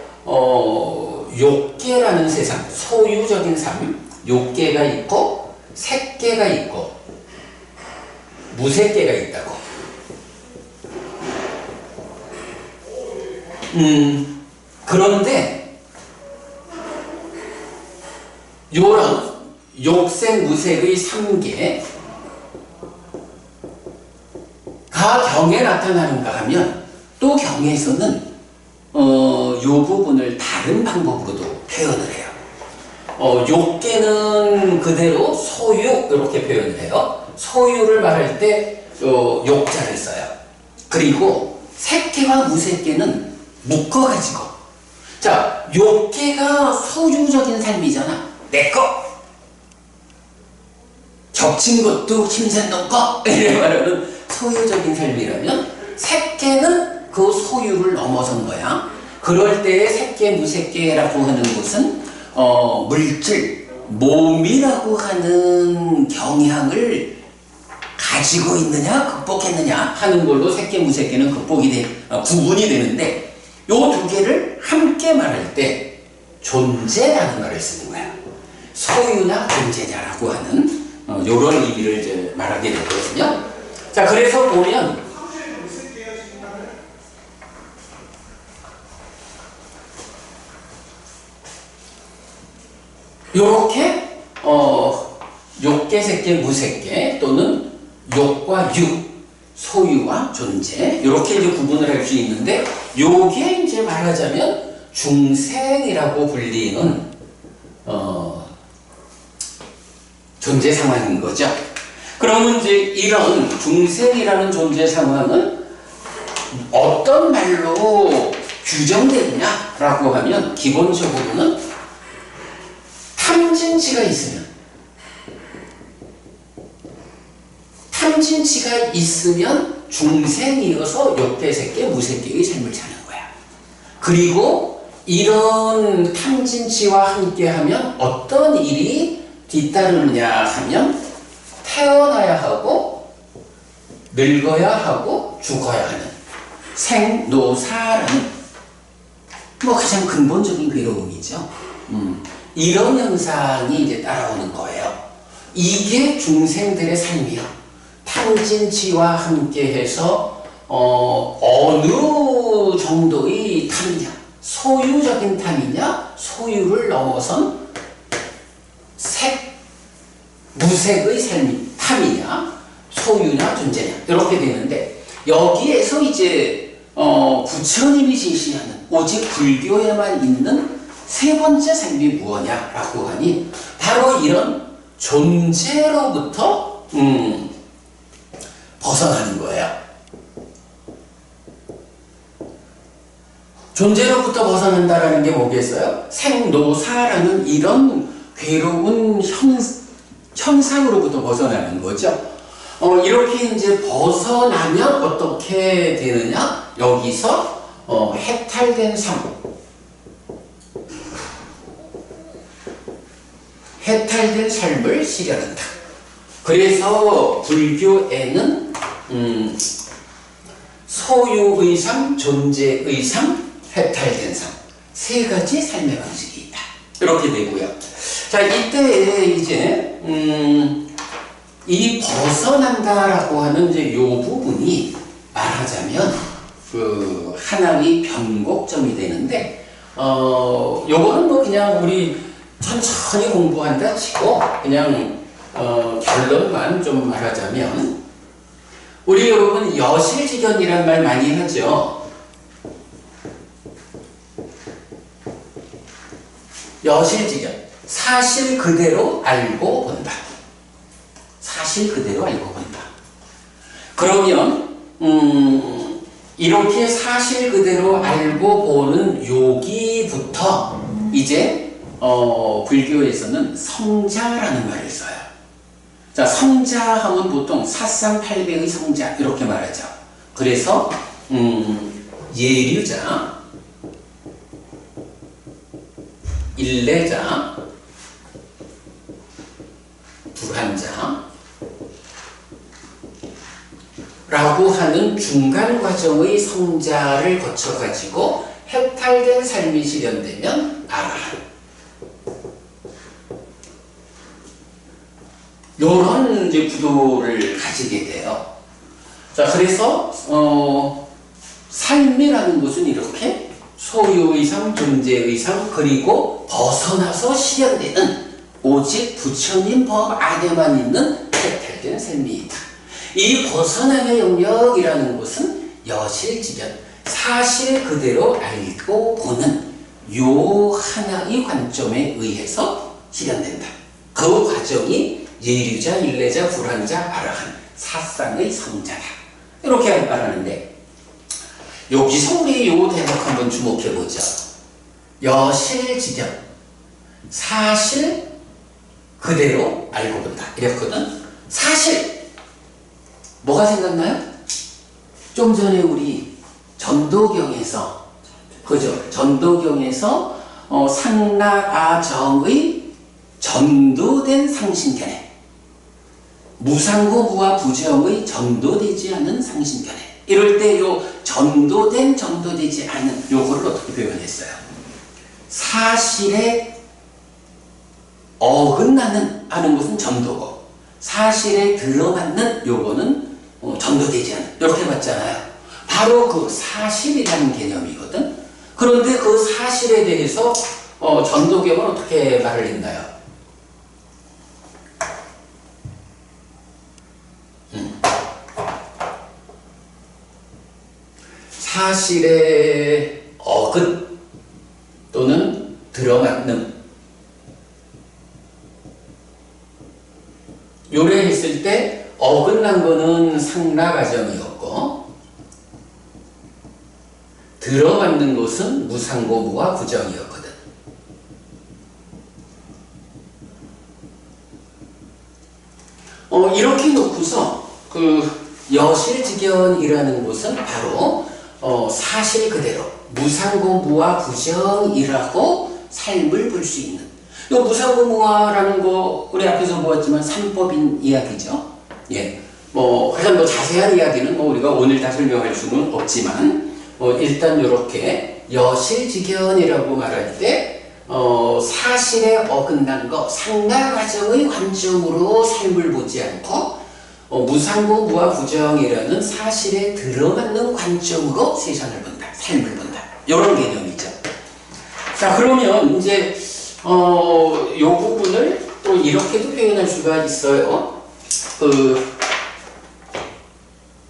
욕계라는 세상, 소유적인 삶, 욕계가 있고 색계가 있고 무색계가 있다고. 그런데 요런 욕색, 무색의 3계가 경에 나타나는가 하면 또 경에서는 요 부분을 다른 방법으로도 표현을 해요. 욕계는 그대로 소유 이렇게 표현을 해요. 소유를 말할 때 욕자를 써요. 그리고 색계와 무색계는 묶어가지고, 자, 욕계가 소유적인 삶이잖아. 내꺼, 겹친 것도 힘센 놈거, 이래 말하는 소유적인 삶이라면, 색계는 그 소유를 넘어선 거야. 그럴 때의 색계, 무색계라고 하는 것은 물질, 몸이라고 하는 경향을 가지고 있느냐, 극복했느냐 하는 걸로 색계, 무색계는 구분이 되는데 요 두 개를 함께 말할 때 존재라는 말을 쓰는 거야. 소유나 존재냐라고 하는 요런 의미를 이제 말하게 되거든요. 자, 그래서 보면 요렇게 욕계, 색계, 무색계 또는 욕과 육, 소유와 존재 이렇게 이제 구분을 할 수 있는데 요게 이제 말하자면 중생이라고 불리는 존재 상황인 거죠. 그러면 이제 이런 중생이라는 존재 상황은 어떤 말로 규정되느냐라고 하면 기본적으로는 탐진치가 있으면 중생이어서 욕계, 색계, 무색계의 삶을 사는 거야. 그리고 이런 탐진치와 함께하면 어떤 일이 뒤따르느냐 하면 태어나야 하고 늙어야 하고 죽어야 하는 생로사라는 가장 근본적인 괴로움이죠. 이런 현상이 이제 따라오는 거예요. 이게 중생들의 삶이요. 탐진치와 함께해서 어느 정도의 탐이냐, 소유적인 탐이냐, 소유를 넘어선 무색의 삶이 탐이냐, 소유냐, 존재냐 이렇게 되는데 여기에서 이제 부처님이 제시하는 오직 불교에만 있는 세 번째 삶이 무엇냐라고 하니 바로 이런 존재로부터 벗어나는 거예요. 존재로부터 벗어난다라는 게 뭐겠어요? 생로사라는 이런 괴로운 현상으로부터 벗어나는 거죠. 이렇게 이제 벗어나면 어떻게 되느냐? 여기서 해탈된 삶, 해탈된 삶을 실현한다. 그래서 불교에는 소유의 삶, 존재의 삶, 해탈된 삶, 세 가지 삶의 방식이 있다. 이렇게 되고요. 자, 이때 이제 이 벗어난다라고 하는 이제 요 부분이 말하자면 그 하나의 변곡점이 되는데 요거는 그냥 우리 천천히 공부한다 치고 그냥 결론만 좀 말하자면 우리 여러분 여실직연이란 말 많이 하죠. 여실직연, 사실 그대로 알고 본다. 사실 그대로 알고 본다. 그러면 이렇게 사실 그대로 알고 보는 여기부터 이제 불교에서는 성자라는 말을 써요. 자, 성자 하면 보통 사상팔배의 성자 이렇게 말하죠. 그래서 예류자, 일례자, 불환자 라고 하는 중간 과정의 성자를 거쳐가지고 해탈된 삶이 실현되면 아라한. 요런 이제 구도를 가지게 돼요. 자, 그래서 삶이라는 것은 이렇게 소유의 삶, 존재의 삶, 그리고 벗어나서 실현되는 오직 부처님 법 안에만 있는 해탈된 삶이다. 이 벗어남의 영역이라는 것은 여실직연, 사실 그대로 알고 보는 요 하나의 관점에 의해서 실현된다. 그 과정이 예류자, 일례자, 불환자, 아라한, 사상의 성자다. 이렇게 말하는데 여기서 우리 요 대목 한번 주목해 보죠. 여실직연, 사실 그대로 알고 본다. 이랬거든. 사실 뭐가 생각나요? 좀 전에 우리 전도경에서 그죠? 전도경에서 상나아정의 전도된 상신견해, 무상고 무아 부정의 전도되지 않은 상신견해. 이럴 때 요 전도된 전도되지 않은 요거를 어떻게 표현했어요? 사실에 어긋나는 하는 것은 전도고, 사실에 들어맞는 요거는 전도되지 않은, 이렇게 봤잖아요. 바로 그 사실이라는 개념이거든. 그런데 그 사실에 대해서 전도경은 어떻게 말을 했나요? 사실에 어긋 또는 들어맞는, 요래했을 때 어긋난 거는 상나가정이었고 들어맞는 것은 무상고무와 부정이었거든. 이렇게 놓고서 그 여실직연이라는 것은 바로 사실 그대로 무상고무와 부정이라고 삶을 볼 수 있는, 이 무상고무화라는 거 우리 앞에서 보았지만 삼법인 이야기죠. 예, 가장 자세한 이야기는 우리가 오늘 다 설명할 수는 없지만 일단 이렇게 여실직연이라고 말할 때 사실에 어긋난 거, 상가가정의 관점으로 삶을 보지 않고 무상고 무아 부정이라는 사실에 들어맞는 관점으로 세상을 본다, 삶을 본다, 이런 개념이죠. 자, 그러면 이제 요 부분을 또 이렇게도 표현할 수가 있어요.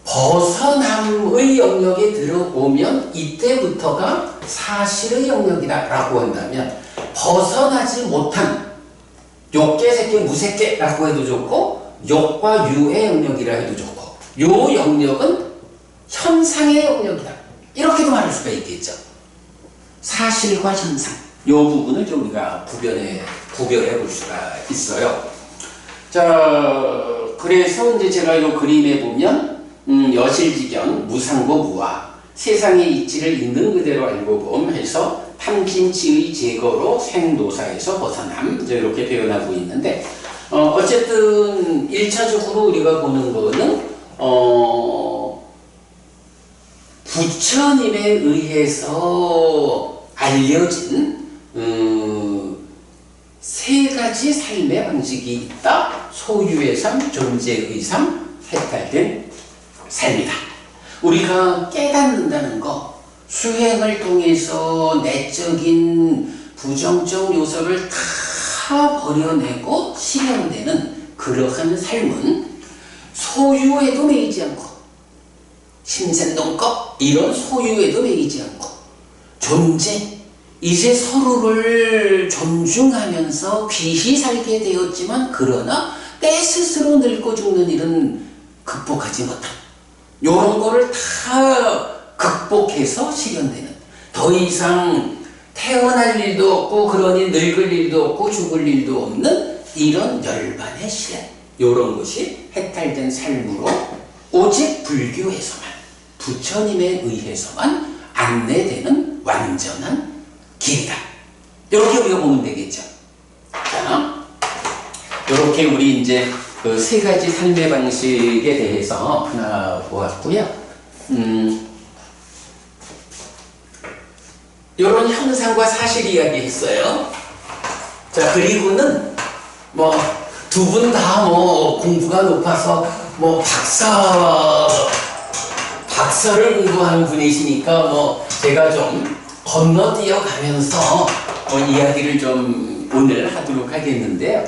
벗어남의 영역에 들어오면 이때부터가 사실의 영역이다 라고 한다면, 벗어나지 못한 욕계, 색계, 무색계 라고 해도 좋고 욕과 유의 영역이라 해도 좋고, 요 영역은 현상의 영역이다, 이렇게도 말할 수가 있겠죠. 사실과 현상, 요 부분을 좀 우리가 구별해 볼 수가 있어요. 자, 그래서 이제 제가 요 그림에 보면 여실직연, 무상고 무아, 세상의 이치를 있는 그대로 알고 봄 해서 탐진치의 제거로 생도사에서 벗어남, 이제 이렇게 표현하고 있는데, 어쨌든 1차적으로 우리가 보는 거는 부처님에 의해서 알려진 세 가지 삶의 방식이 있다. 소유의 삶, 존재의 삶, 해탈된 삶이다. 우리가 깨닫는다는 거, 수행을 통해서 내적인 부정적 요소를 다 버려내고 실현되는 그러한 삶은 소유에도 매이지 않고, 신센동법 이런 소유에도 매이지 않고, 존재, 이제 서로를 존중하면서 귀히 살게 되었지만 그러나 때 스스로 늙고 죽는 일은 극복하지 못한, 요런 거를 다 극복해서 실현되는, 더 이상 태어날 일도 없고 그러니 늙을 일도 없고 죽을 일도 없는 이런 열반의 실현, 요런 것이 해탈된 삶으로 오직 불교에서만, 부처님에 의해서만 안내되는 완전한 길이다, 이렇게 우리가 보면 되겠죠. 자, 이렇게 우리 이제 그 세 가지 삶의 방식에 대해서 하나 보았고요. 이런 현상과 사실 이야기 했어요. 자, 그리고는 두 분 다 공부가 높아서 박사를 공부하는 분이시니까 제가 좀 건너뛰어 가면서 이야기를 좀 오늘 하도록 하겠는데요.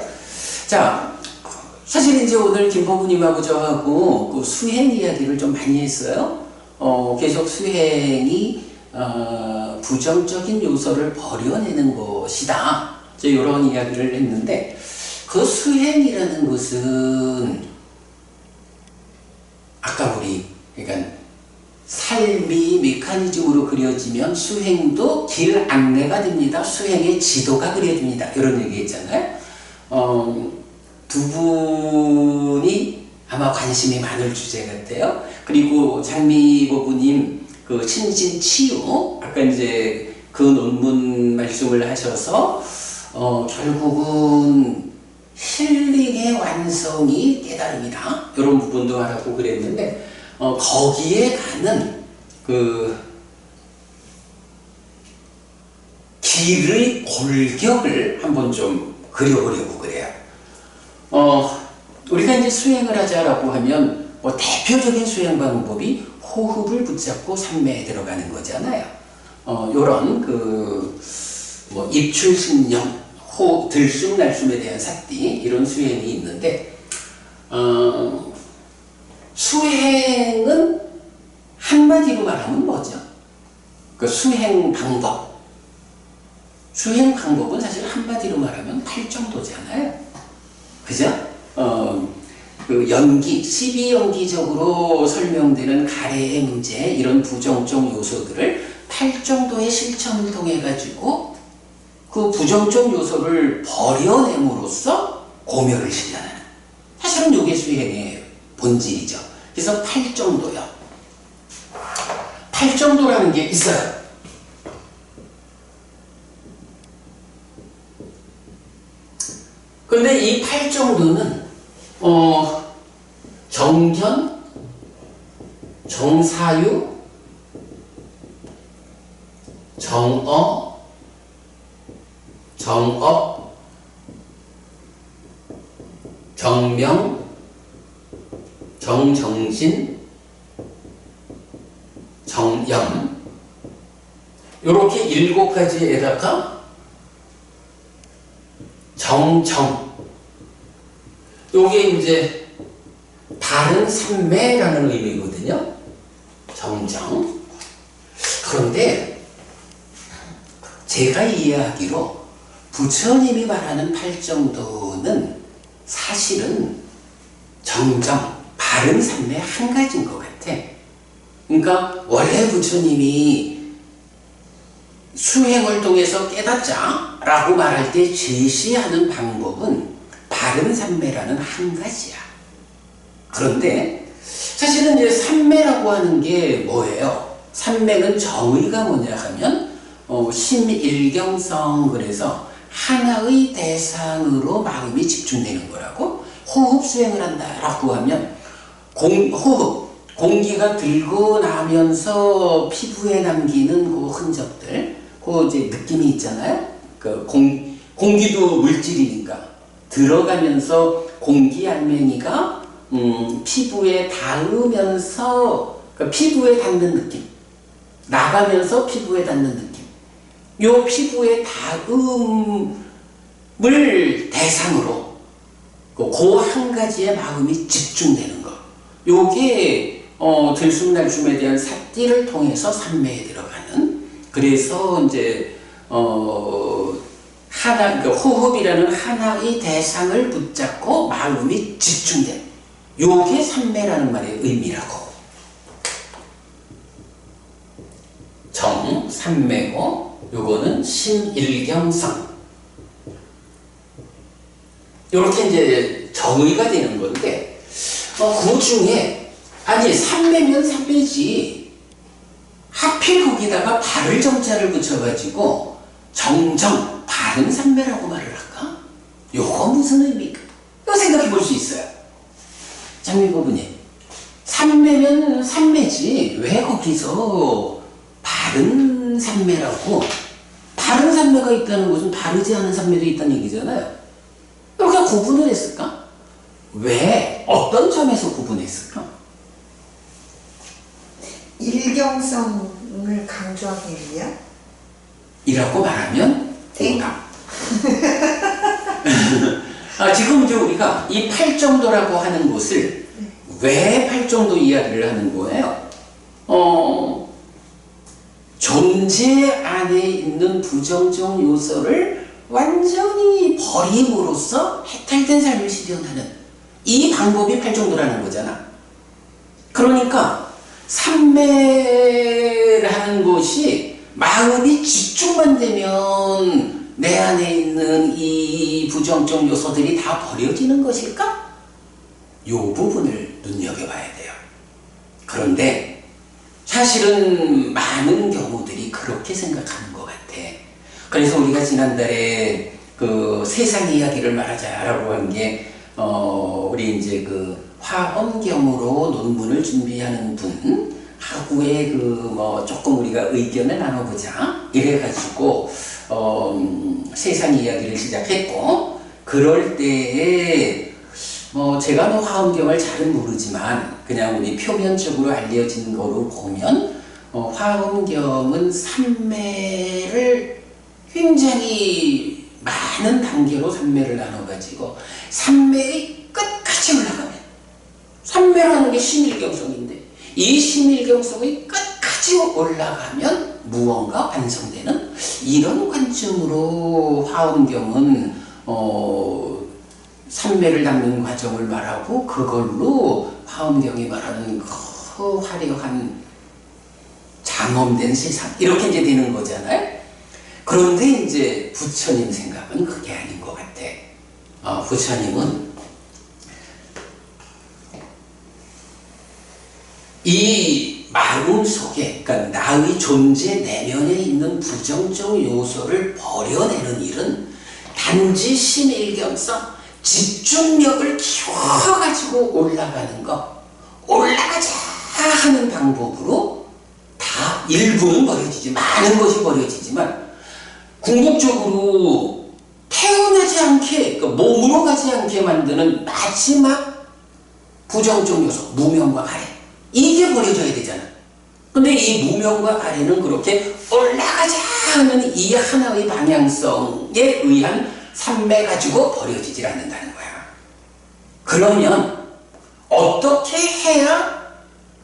자, 사실 이제 오늘 김포부님하고 저하고 그 수행 이야기를 좀 많이 했어요. 계속 수행이 부정적인 요소를 버려내는 것이다, 이런 이야기를 했는데, 그 수행이라는 것은 아까 그러니까 삶이 메커니즘으로 그려지면 수행도 길 안내가 됩니다. 수행의 지도가 그려집니다, 이런 얘기 했잖아요. 두 분이 아마 관심이 많을 주제 같아요. 그리고 장미보부님 그 신진치유, 아까 아까 이제 그 논문 말씀을 하셔서 결국은 힐링의 완성이 깨달음이다. 이런 부분도 말하고 그랬는데 거기에 가는 그 길의 골격을 한번 좀 그려보려고 그래요. 우리가 이제 수행을 하자라고 하면 뭐 대표적인 수행 방법이 호흡을 붙잡고 삼매에 들어가는 거잖아요. 요런 뭐 입출신령, 들숨날숨에 대한 삿띠 이런 수행이 있는데 수행은 한마디로 말하면 뭐죠? 그 수행 방법은 사실 한마디로 말하면 팔정도잖아요. 그죠? 그 연기, 12연기적으로 설명되는 가래의 문제, 이런 부정적 요소들을 팔정도의 실천을 통해 가지고 그 부정적 요소를 버려냄으로써 고멸을 실현하는, 사실은 이게 수행의 본질이죠. 그래서 팔정도요. 팔정도라는 게 있어요. 근데 이 팔정도는 정견, 정사유, 정어, 정업, 정명, 정정신, 정염, 이렇게 7가지에다가 정정, 요게 이제 다른 삼매라는 의미거든요. 정정. 그런데 제가 이해하기로 부처님이 말하는 팔정도는 사실은 정정, 바른 삼매 한 가지인 것 같아. 그러니까 원래 부처님이 수행을 통해서 깨닫자 라고 말할 때 제시하는 방법은 바른 삼매라는 한 가지야. 그런데 사실은 이제 삼매라고 하는 게 뭐예요? 삼매는 정의가 뭐냐 하면 심일경성, 그래서 하나의 대상으로 마음이 집중되는 거라고. 호흡 수행을 한다라고 하면 호흡, 공기가 들고 나면서 피부에 남기는 그 흔적들, 그 이제 느낌이 있잖아요. 그 공기도 물질이니까 들어가면서 공기 알맹이가 피부에 닿으면서 그 피부에 닿는 느낌, 나가면서 피부에 닿는 느낌. 요 피부에 닿음을 대상으로 그 한 가지의 마음이 집중되는 거. 요게 들숨날숨에 대한 삿띠를 통해서 삼매에 들어가는. 그래서 이제 그 호흡이라는 하나의 대상을 붙잡고 마음이 집중된, 요게 삼매라는 말의 의미라고. 정, 삼매고, 요거는 심일경성. 요렇게 이제 정의가 되는 건데, 그 중에, 아니, 삼매면 삼매지. 하필 거기다가 발을 정자를 붙여가지고, 정정, 바른 삼매라고 말을 할까? 요거 무슨 의미일까? 이거 생각해 볼 수 있어요. 장미부부님, 삼매면 삼매지. 왜 거기서 바른 삼매라고? 바른 삼매가 있다는 것은 바르지 않은 삼매도 있다는 얘기잖아요. 이렇게 구분을 했을까? 왜? 어떤 점에서 구분했을까? 일경성을 강조하기 위한? 이라고 말하면 오답. 지금 이제 우리가 이 팔정도라고 하는 것을 왜 팔정도 이야기를 하는 거예요? 존재 안에 있는 부정적 요소를 완전히 버림으로써 해탈된 삶을 실현하는 이 방법이 팔정도라는 거잖아. 그러니까 삼매라는 것이 마음이 집중만 되면 내 안에 있는 이 부정적 요소들이 다 버려지는 것일까? 이 부분을 눈여겨봐야 돼요. 그런데 사실은 많은 경우들이 그렇게 생각하는 것 같아. 그래서 우리가 지난달에 그 세상 이야기를 말하자라고 한 게, 우리 이제 그 화엄경으로 논문을 준비하는 분 하고의 조금 우리가 의견을 나눠보자. 이래가지고, 세상 이야기를 시작했고, 그럴 때에 제가 화엄경을 잘은 모르지만 그냥 우리 표면적으로 알려진 거로 보면 화엄경은 삼매를 굉장히 많은 단계로 삼매를 나눠가지고 삼매의 끝까지 올라가면 삼매라는 게 심일경성인데 이 심일경성의 끝까지 올라가면 무언가 완성되는 이런 관점으로 화엄경은 삼매를 담는 과정을 말하고 그걸로 화엄경이 말하는 그 화려한 장엄된 세상 이렇게 이제 되는 거잖아요. 그런데 이제 부처님 생각은 그게 아닌 것 같아. 부처님은 이 마음 속에, 그러니까 나의 존재 내면에 있는 부정적 요소를 버려내는 일은 단지 심일경성, 집중력을 키워가지고 올라가는 거, 올라가자 하는 방법으로 다 일부는 버려지지, 많은 것이 버려지지만 궁극적으로 태어나지 않게, 그러니까 몸으로 가지 않게 만드는 마지막 부정적 요소, 무명과 가래, 이게 버려져야 되잖아. 근데 이 무명과 가래는 그렇게 올라가자 하는 이 하나의 방향성에 의한 삼매 가지고 버려지질 않는다는 거야. 그러면 어떻게 해야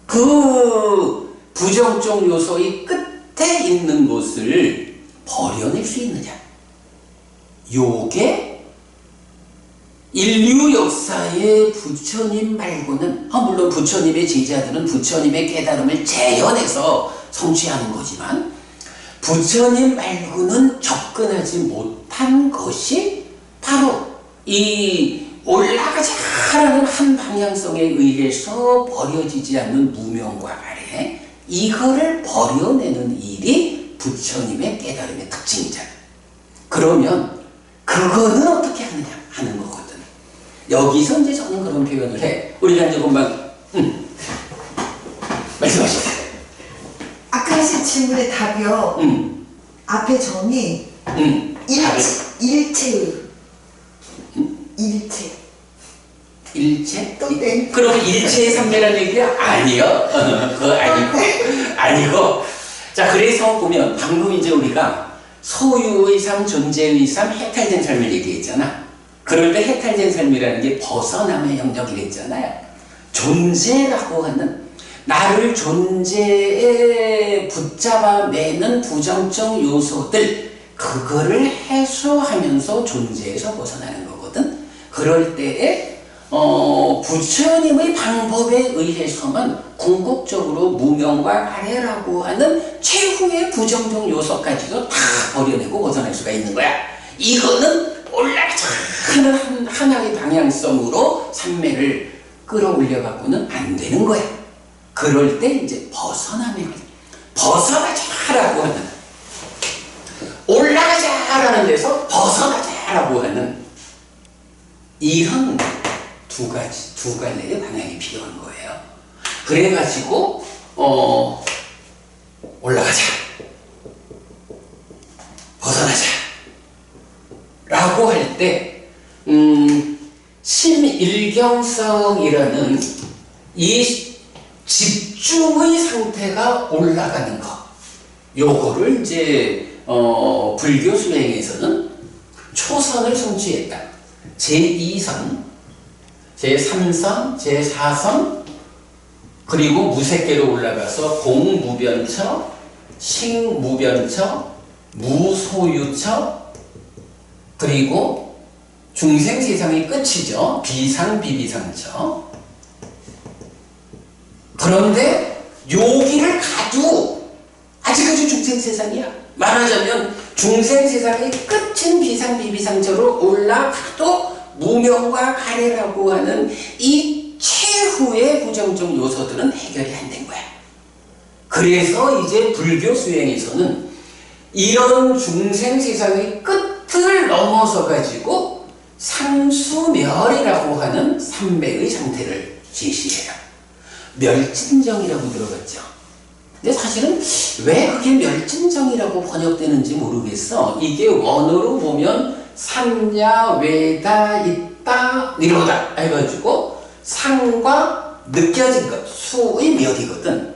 그 부정적 요소의 끝에 있는 것을 버려낼 수 있느냐? 요게 인류 역사의 부처님 말고는, 물론 부처님의 제자들은 부처님의 깨달음을 재현해서 성취하는 거지만 부처님 말고는 접근하지 못한 것이 바로 이 올라가자라는 한 방향성에 의해서 버려지지 않는 무명과 가래, 이거를 버려내는 일이 부처님의 깨달음의 특징이잖아. 그러면 그거는 어떻게 하느냐 하는 거거든. 여기서 이제 저는 그런 표현을 해. 우리가 이제 금방 말씀하시죠. 아까 하신 질문의 답이요. 앞에 정이 일체. 일체? 또 땡. 그러면 일체의 삼매라는 얘기야? 아니요. 그거 아니고. 자, 그래서 보면 방금 이제 우리가 소유의 삶, 존재의 삶, 해탈된 삶을 얘기했잖아. 그럴 때 해탈된 삶이라는 게 벗어남의 영역이랬잖아요. 존재라고 하는, 나를 존재에 붙잡아 매는 부정적 요소들, 그거를 해소하면서 존재에서 벗어나는 거거든. 그럴 때에 부처님의 방법에 의해서만 궁극적으로 무명과 가래라고 하는 최후의 부정적 요소까지도 다 버려내고 벗어날 수가 있는 거야. 이거는 올라가자 하는 하나의 방향성으로 삼매를 끌어올려갖고는 안 되는 거야. 그럴 때 이제 벗어나자라고 하는, 올라가자라는 데서 벗어나자라고 하는 이런 두 갈래의 방향이 필요한 거예요. 그래가지고 올라가자, 벗어나자 라고 할 때 심일경성이라는 이 집중의 상태가 올라가는 것, 요거를 이제 불교 수행에서는 초선을 성취했다. 제2선, 제3선, 제4선, 그리고 무색계로 올라가서 공무변처, 식무변처, 무소유처, 그리고 중생세상의 끝이죠. 비상비비상처. 그런데 여기를 가도 아직까지 중생세상이야. 말하자면 중생세상의 끝인 비상비비상처로 올라가도 무명과 가래라고 하는 이 최후의 부정적 요소들은 해결이 안 된 거야. 그래서 이제 불교 수행에서는 이런 중생 세상의 끝을 넘어서 가지고 상수멸이라고 하는 삼매의 상태를 제시해요. 멸진정이라고 들어봤죠. 근데 사실은 왜 그게 멸진정이라고 번역되는지 모르겠어. 이게 원어로 보면 삼야, 외다, 있다, 니로다 해가지고 상과 느껴진 것, 수의 멸이거든.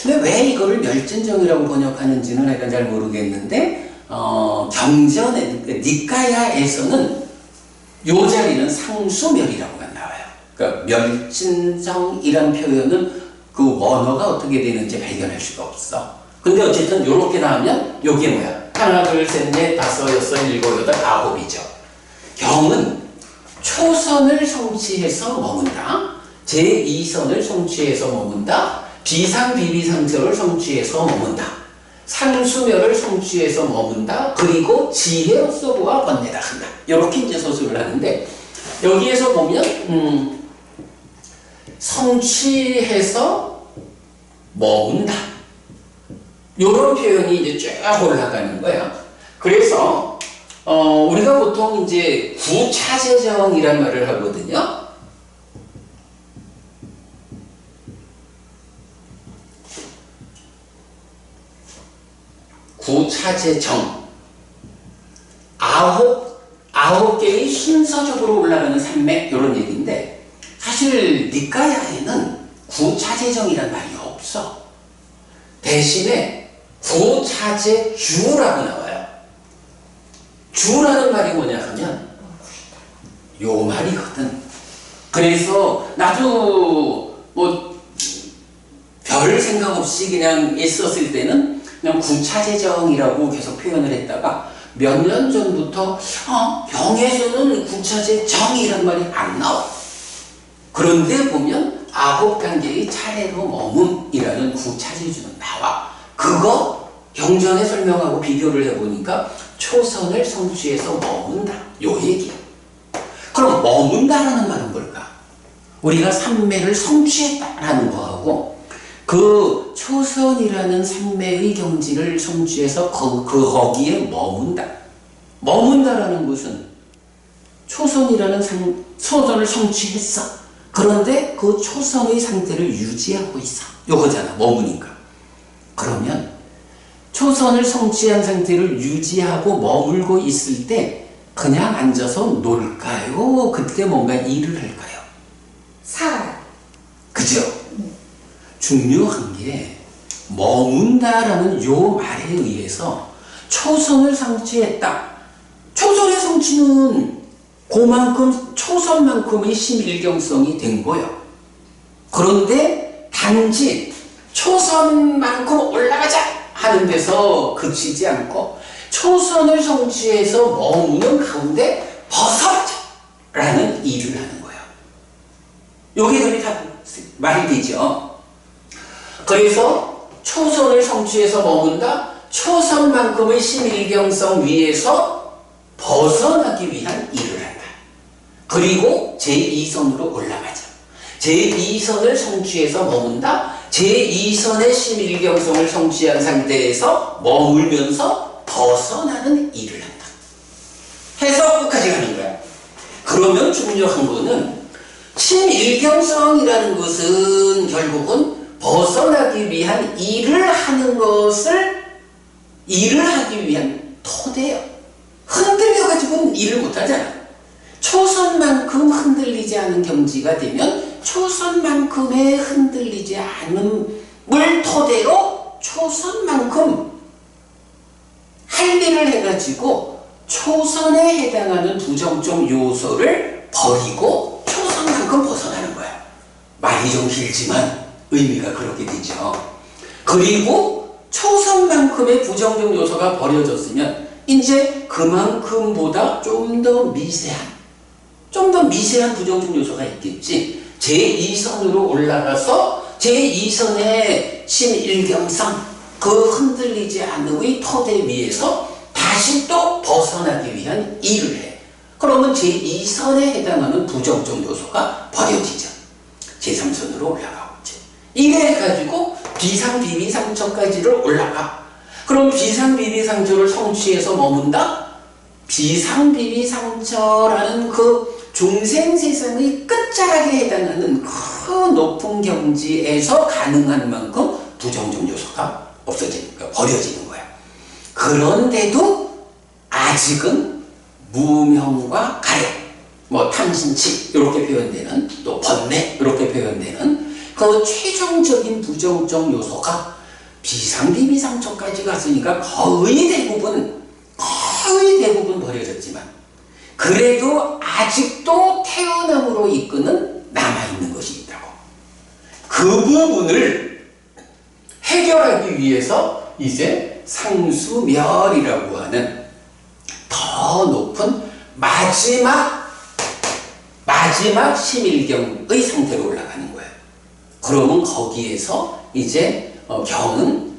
근데 왜 이거를 멸진정이라고 번역하는지는 약간 잘 모르겠는데 경전에 니까야에서는 요 자리는 상수멸이라고만 나와요. 그러니까 멸진정이란 표현은 그 원어가 어떻게 되는지 발견할 수가 없어. 근데 어쨌든 요렇게 나오면 요게 뭐야? 하나, 둘, 셋, 넷, 다섯, 여섯, 일곱, 여덟, 아홉이죠. 경은 초선을 성취해서 머문다. 제2선을 성취해서 머문다. 비상비비상처를 성취해서 머문다. 상수멸을 성취해서 머문다. 그리고 지혜로서 보아 번뇌다 한다. 이렇게 이제 서술을 하는데 여기에서 보면 성취해서 머문다. 이런 표현이 이제 쫙 올라가는 거야. 그래서 우리가 보통 이제 구차재정이란 말을 하거든요. 구차재정. 아홉 개의 순서적으로 올라가는 산맥, 이런 얘기인데, 사실 니까야에는 구차재정이란 말이 없어. 대신에 구차재주라고 나와요. 주라는 말이 뭐냐 하면 요 말이거든. 그래서 나도 뭐 별 생각 없이 그냥 있었을 때는 그냥 구차재정이라고 계속 표현을 했다가 몇 년 전부터 병에서는 구차재정이란 말이 안 나와. 그런데 보면 9단계의 차례로 머문이라는 구차재주는 나와. 그거 경전에 설명하고 비교를 해보니까 초선을 성취해서 머문다. 요 얘기야. 그럼 머문다라는 말은 뭘까? 우리가 삼매를 성취했다라는 거하고 그 초선이라는 삼매의 경지를 성취해서 거기에 머문다. 머문다라는 것은 초선을 성취했어. 그런데 그 초선의 상태를 유지하고 있어. 요거잖아, 머무니까. 그러면 초선을 성취한 상태를 유지하고 머물고 있을 때 그냥 앉아서 놀까요? 그때 뭔가 일을 할까요? 살아요. 그죠? 중요한 게 머문다라는 요 말에 의해서 초선을 성취했다. 초선의 성취는 그만큼 초선만큼의 심일경성이 된 거예요. 그런데 단지 초선만큼 올라가자 하는 데서 그치지 않고 초선을 성취해서 머무는 가운데 벗어라는 일을 하는 거예요. 여기 다 말이 되죠. 그래서 초선을 성취해서 머문다. 초선만큼의 심일경성 위에서 벗어나기 위한 일을 한다. 그리고 제2선으로 올라가자. 제2선을 성취해서 머문다. 제2선의 심일경성을 성취한 상태에서 머물면서 벗어나는 일을 한다. 해서 끝까지 가는 거야. 그러면 중요한 거는 심일경성이라는 것은 결국은 벗어나기 위한 일을 하는 것을 일을 하기 위한 토대예요. 흔들려가지고는 일을 못하잖아. 초선만큼 흔들리지 않은 경지가 되면 초선만큼의 흔들리지 않음을 토대로 초선만큼 할 일을 해가지고 초선에 해당하는 부정적 요소를 버리고 초선만큼 벗어나는 거야. 말이 좀 길지만 의미가 그렇게 되죠. 그리고 초선만큼의 부정적 요소가 버려졌으면 이제 그만큼보다 좀 더 미세한 부정적 요소가 있겠지. 제2선으로 올라가서 제2선의 심일경성, 그 흔들리지 않음의 토대 위에서 다시 또 벗어나기 위한 일을 해. 그러면 제2선에 해당하는 부정적 요소가 버려지죠. 제3선으로 올라가고 있지. 이래 가지고 비상비비상처까지를 올라가. 그럼 비상비비상처를 성취해서 머문다? 비상비비상처라는 그 중생세상의 끝자락에 해당하는 그 높은 경지에서 가능한 만큼 부정적 요소가 없어지니까 버려지는 거야. 그런데도 아직은 무명과 가래, 뭐 탐진치 이렇게 표현되는, 또 번뇌 이렇게 표현되는 그 최종적인 부정적 요소가 비상비비상처까지 갔으니까 거의 대부분 버려졌지만, 그래도 아직도 태어남으로 이끄는 남아있는 것이 있다고. 그 부분을 해결하기 위해서 이제 상수멸이라고 하는 더 높은 마지막 심일경의 상태로 올라가는 거예요. 그러면 거기에서 이제 경은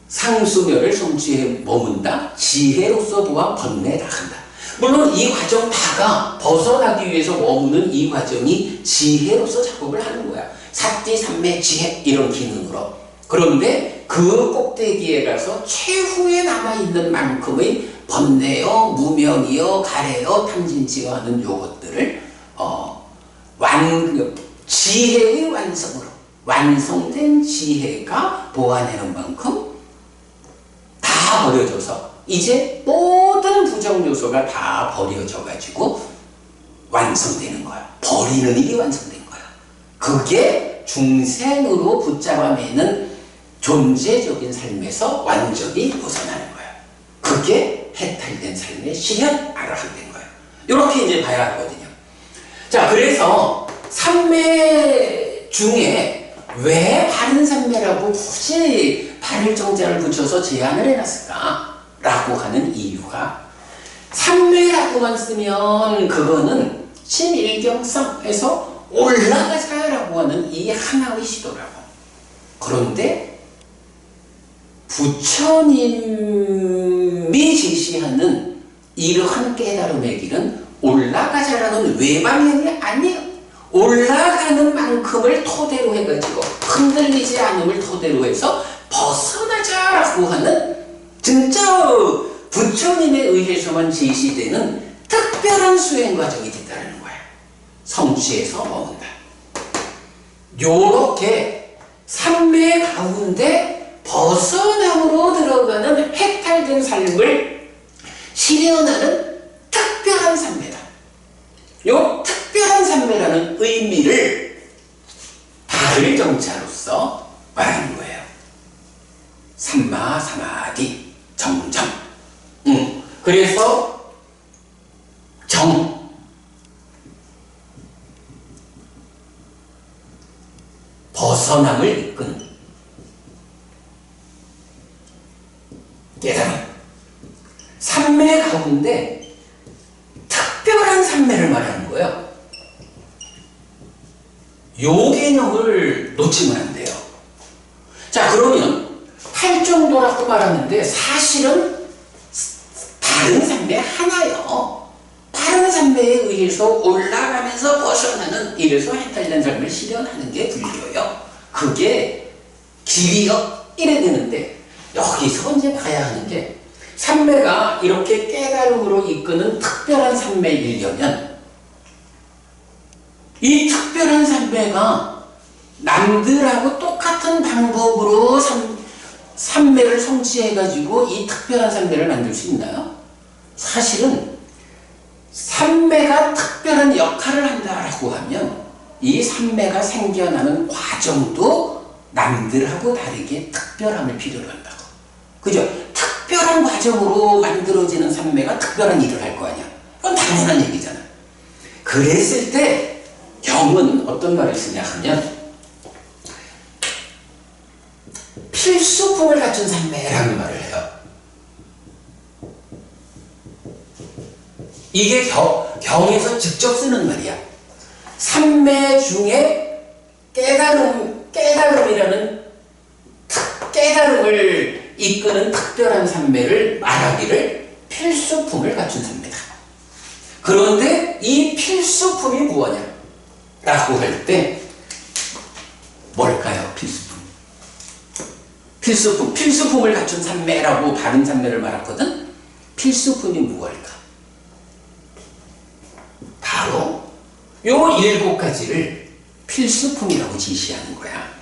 상수멸을 성취해 머문다. 지혜로서 보아 번뇌다 한다. 물론 이 과정 다가 벗어나기 위해서 머무는 이 과정이 지혜로서 작업을 하는 거야. 사띠, 삼매, 지혜 이런 기능으로. 그런데 그 꼭대기에 가서 최후에 남아있는 만큼의 번뇌여, 무명이여, 가래여, 탐진치여 하는 요것들을 지혜의 완성으로, 완성된 지혜가 보완하는 만큼 다 버려져서 이제 모든 부정 요소가 다 버려져 가지고 완성되는 거야. 버리는 일이 완성된 거야. 그게 중생으로 붙잡아 매는 존재적인 삶에서 완전히 벗어나는 거야. 그게 해탈된 삶의 실현 아라한된 거야. 이렇게 이제 봐야 하거든요. 자, 그래서 삼매 중에 왜 바른 삼매라고 굳이 바를 정자를 붙여서 제안을 해놨을까? 라고 하는 이유가, 삼매라고만 쓰면 그거는 심일경성에서 올라가자라고 하는 이 하나의 시도라고. 그런데 부처님이 제시하는 이러한 깨달음의 길은 올라가자라는 외방향이 아니에요. 올라가는 만큼을 토대로 해가지고 흔들리지 않음을 토대로 해서 벗어나자라고 하는 진짜 부처님에 의해서만 제시되는 특별한 수행 과정이 있다는 거야. 성취에서 머문다. 요렇게 삼매 가운데 벗어남으로 들어가는 해탈된 삶을 실현하는 특별한 삼매다. 요 특별한 삼매라는 의미를 바를 정자로서 말하는 거예요. 삼마 사마디 정정. 그래서 벗어남을 이끈 깨달음. 삼매 가운데 특별한 삼매를 말하는 거예요. 요 개념을 놓치면 안 돼요. 자, 그러면 팔정도라고 말하는데 사실은 바른 삼매 하나요. 바른 삼매에 의해서 올라가면서 벗어나는, 이래서 해탈된 삶을 실현하는 게 불교요. 그게 길이요. 이래 되는데 여기서 이제 봐야 하는 게, 삼매가 이렇게 깨달음으로 이끄는 특별한 삼매이려면 이 특별한 삼매가 남들하고 똑같은 방법으로 삼매를 성취해가지고 이 특별한 삼매를 만들 수 있나요? 사실은 삼매가 특별한 역할을 한다라고 하면 이 삼매가 생겨나는 과정도 남들하고 다르게 특별함을 필요로 한다고. 그죠? 특별한 과정으로 만들어지는 삼매가 특별한 일을 할 거 아니야. 그건 당연한 얘기잖아. 그랬을 때 경은 어떤 말을 쓰냐 하면 필수품을 갖춘 삼매라는 말을 해요. 이게 경에서 직접 쓰는 말이야. 삼매 중에 깨달음이라는 깨달음을 이끄는 특별한 삼매를 말하기를 필수품을 갖춘 삼매다. 그런데 이 필수품이 무엇냐? 라고 할 때 뭘까요? 필수품. 필수품을 갖춘 산매라고 바른 산매를 말했거든. 필수품이 무엇일까? 바로 요 7가지를 필수품이라고 지시하는 거야.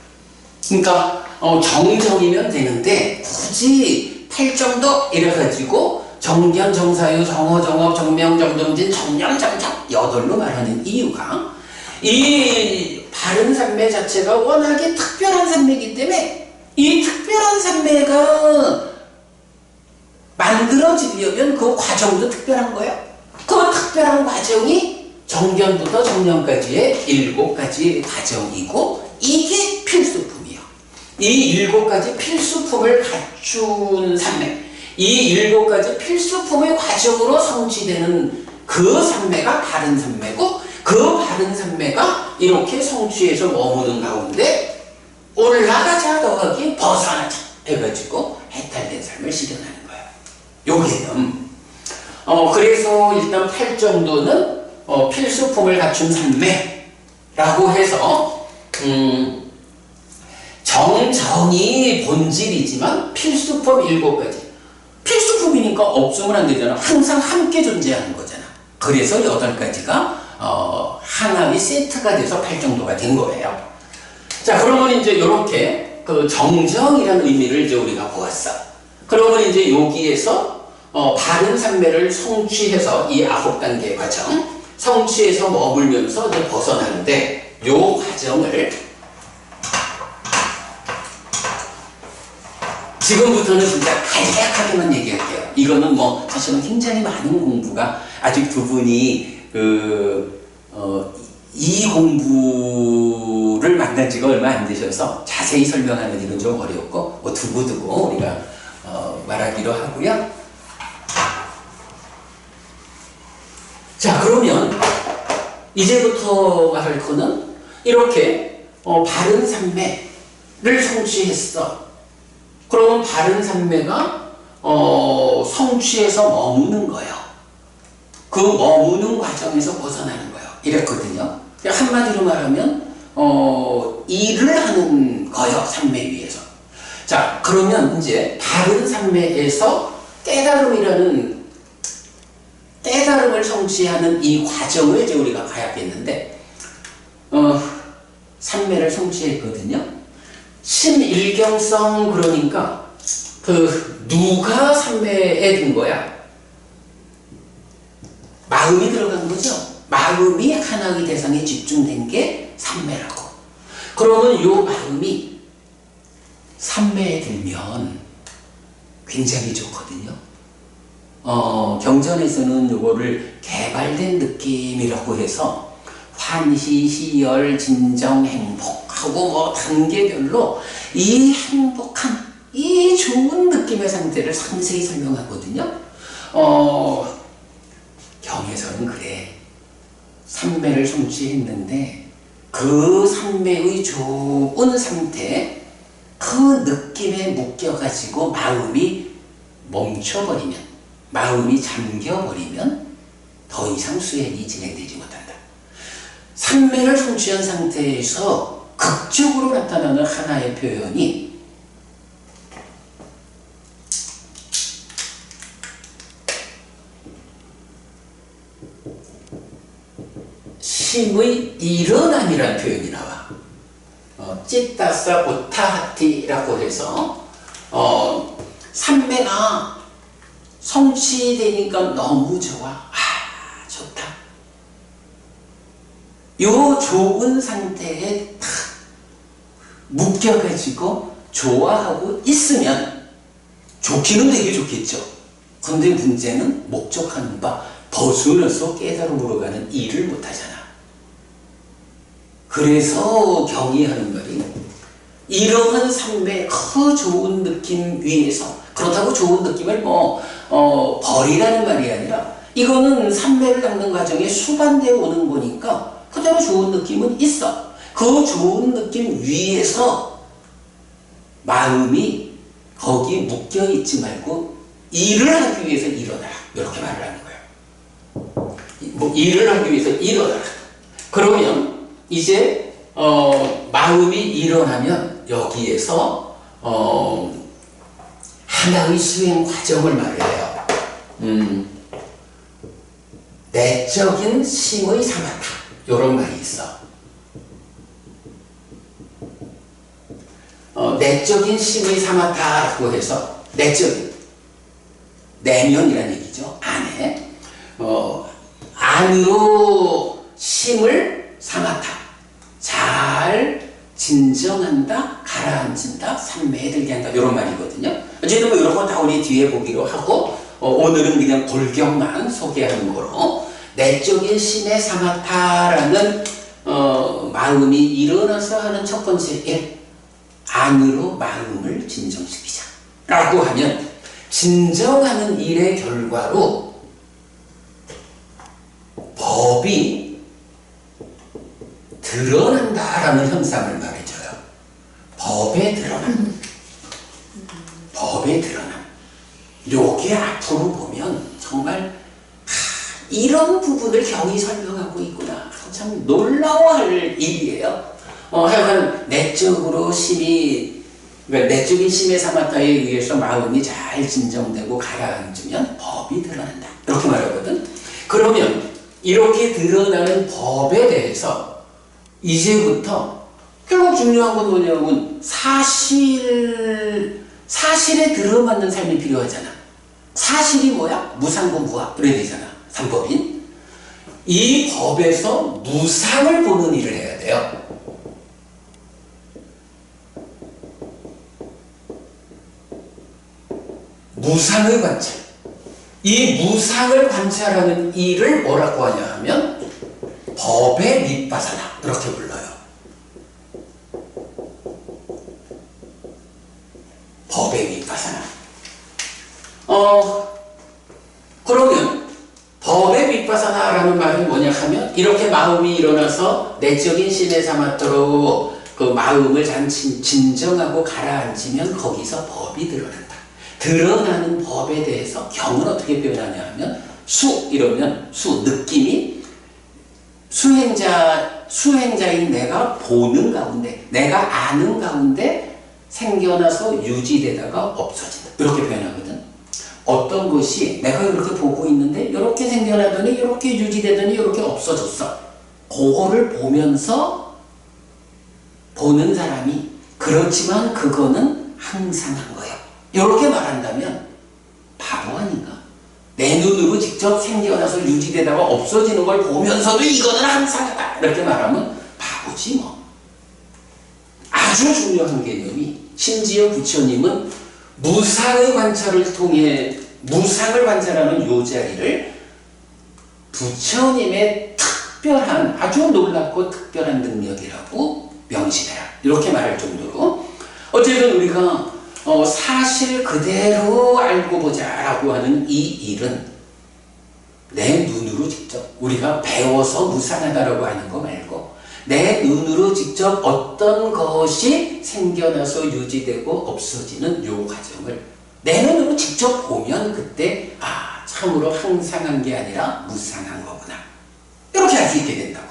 그러니까 정정이면 되는데 굳이 팔정도 이래가지고 정견, 정사유, 정어, 정업, 정명, 정정진, 정량, 정착 8로 말하는 이유가 이 바른 산매 자체가 워낙에 특별한 산매이기 때문에 이 특별한 산매가 만들어지려면 그 과정도 특별한 거예요. 그 특별한 과정이 정견부터 정량까지의 7가지 과정이고 이게 필수품이에요. 이 7가지 필수품을 갖춘 산매, 이 7가지 필수품의 과정으로 성취되는 그 산매가 바른 산매고 그 바른 산매가 이렇게 성취해서 머무는 가운데 올라가자 더하기 벗어나자 해가지고 해탈된 삶을 실현하는 거예요. 요 개념. 그래서 일단 8정도는 필수품을 갖춘 산매라고 해서 정정이 본질이지만 필수품 7가지. 필수품이니까 없으면 안 되잖아. 항상 함께 존재하는 거잖아. 그래서 8가지가 하나의 세트가 돼서 8정도가 된 거예요. 자, 그러면 이제 이렇게 그 정정이라는 의미를 이제 우리가 보았어. 그러면 이제 여기에서 바른 산매를 성취해서 이 9단계 과정 성취해서 머물면서 이제 벗어나는데 요 과정을 지금부터는 진짜 간략하게만 얘기할게요. 이거는 뭐 사실은 굉장히 많은 공부가 아직 두 분이 이 공부를 만난 지가 얼마 안 되셔서 자세히 설명하는 일은 좀 어렵고 뭐 두고두고 우리가 말하기로 하고요. 자, 그러면 이제부터 말할 거는 이렇게 바른 산매를 성취했어. 그러면 바른 산매가 성취해서 머무는 거예요. 그 머무는 과정에서 벗어나는 거예요. 이랬거든요. 한마디로 말하면 일을 하는 거예요. 산매 위에서. 자, 그러면 이제 바른 산매에서 깨달음을 성취하는 이 과정을 이제 우리가 가야겠는데 산매를 성취했거든요. 심일경성, 그러니까 누가 산매에 든 거야? 마음이 들어간 거죠. 마음이 하나의 대상에 집중된 게 산매라고. 그러면 요 마음이 산매에 들면 굉장히 좋거든요. 경전에서는 요거를 개발된 느낌이라고 해서 환희, 희열, 진정, 행복하고 뭐 단계별로 이 행복한, 이 좋은 느낌의 상태를 상세히 설명하거든요. 경에서는 그래. 산매를 성취했는데 그 산매의 좋은 상태, 그 느낌에 묶여가지고 마음이 멈춰버리면, 마음이 잠겨버리면 더 이상 수행이 진행되지 못한다. 산매를 성취한 상태에서 극적으로 나타나는 하나의 표현이 심의 일어남이라는 표현이 나와. 찌따사 우타하티라고 해서 산매가 성취되니까 너무 좋아. 아, 좋다. 요 좋은 상태에 탁 묶여가지고 좋아하고 있으면 좋기는 되게 좋겠죠. 근데 문제는 목적하는 바 벗어나서 깨달음으로 가는 일을 못하잖아. 그래서 경이 하는 말이 이러한 산매 그 좋은 느낌 위에서, 그렇다고 좋은 느낌을 버리라는 말이 아니라 이거는 산매를 닦는 과정에 수반되어 오는 거니까 그대로 좋은 느낌은 있어. 그 좋은 느낌 위에서 마음이 거기에 묶여 있지 말고 일을 하기 위해서 일어나라. 이렇게 말을 하는 거예요. 일을 하기 위해서 일어나라. 그러면 이제 마음이 일어나면 여기에서 하나의 수행 과정을 말해요. 내적인 심의 사마타 이런 말이 있어. 내적인 심의 사마타라고 해서 내적인 내면이라는 얘기죠. 안에 안으로 심을 사마타 잘 진정한다, 가라앉힌다, 삼매에 들게 한다 이런 말이거든요. 어쨌든 뭐 이런 거 다 우리 뒤에 보기로 하고 오늘은 그냥 골격만 소개하는 거로 내적인 심의 사마타라는 마음이 일어나서 하는 첫 번째 일, 안으로 마음을 진정시키자 라고 하면 진정하는 일의 결과로 법이 드러난다라는 현상을 말해줘요. 법에 드러남. 법에 드러남. 요게 앞으로 보면 정말 이런 부분을 경이 설명하고 있구나. 참 놀라워할 일이에요. 하여간 내적으로 심이 그러니까 내적인 심의 사마타에 의해서 마음이 잘 진정되고 가라앉으면 법이 드러난다. 이렇게 말하거든. 그러면 이렇게 드러나는 법에 대해서 이제부터 결국 중요한 건 뭐냐면 사실에 들어맞는 삶이 필요하잖아. 사실이 뭐야? 무상고 무학. 그래야 되잖아. 삼법인. 이 법에서 무상을 보는 일을 해야 돼요. 무상을 관찰. 이 무상을 관찰하는 일을 뭐라고 하냐 하면 법의 밑바사나 이렇게 불러요. 법의 밑바사나. 그러면 법의 밑바사나라는 말은 뭐냐 하면 이렇게 마음이 일어나서 내적인 심의 사마타로 그 마음을 진정하고 가라앉히면 거기서 법이 드러난다. 드러나는 법에 대해서 경은 어떻게 표현하냐 하면 이러면 느낌이 수행자인 내가 보는 가운데, 내가 아는 가운데 생겨나서 유지되다가 없어진다. 이렇게 표현하거든. 어떤 것이 내가 이렇게 보고 있는데 이렇게 생겨나더니 이렇게 유지되더니 이렇게 없어졌어. 그거를 보면서 보는 사람이 그렇지만 그거는 항상 한 거야. 이렇게 말한다면 바보 아닌가? 내 눈으로 직접 생겨나서 유지되다가 없어지는 걸 보면서도 이거는 항상하다. 이렇게 말하면 바보지 뭐. 아주 중요한 개념이 심지어 부처님은 무상의 관찰을 통해 무상을 관찰하는 요 자리를 부처님의 특별한 아주 놀랍고 특별한 능력이라고 명시해라. 이렇게 말할 정도로 어쨌든 우리가 사실 그대로 알고 보자라고 하는 이 일은 내 눈으로 직접 우리가 배워서 무상하다라고 하는 거 말고 내 눈으로 직접 어떤 것이 생겨나서 유지되고 없어지는 요 과정을 내 눈으로 직접 보면 그때 참으로 항상한 게 아니라 무상한 거구나. 이렇게 알 수 있게 된다고.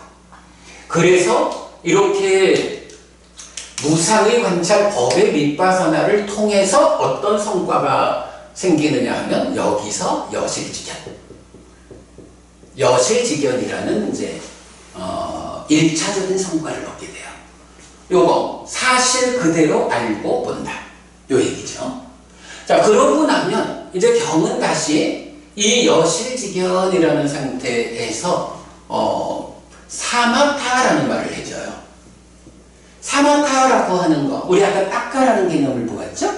그래서 이렇게 무상의 관찰 법의 밑바사나를 통해서 어떤 성과가 생기느냐 하면 여기서 여실직견. 여실직견이라는 이제 1차적인 성과를 얻게 돼요. 요거 사실 그대로 알고 본다. 요 얘기죠. 자, 그러고 나면 이제 경은 다시 이 여실직견이라는 상태에서 사마타라는 말을 해줘요. 사마타라고 하는 거, 우리 아까 딱가라는 개념을 보았죠?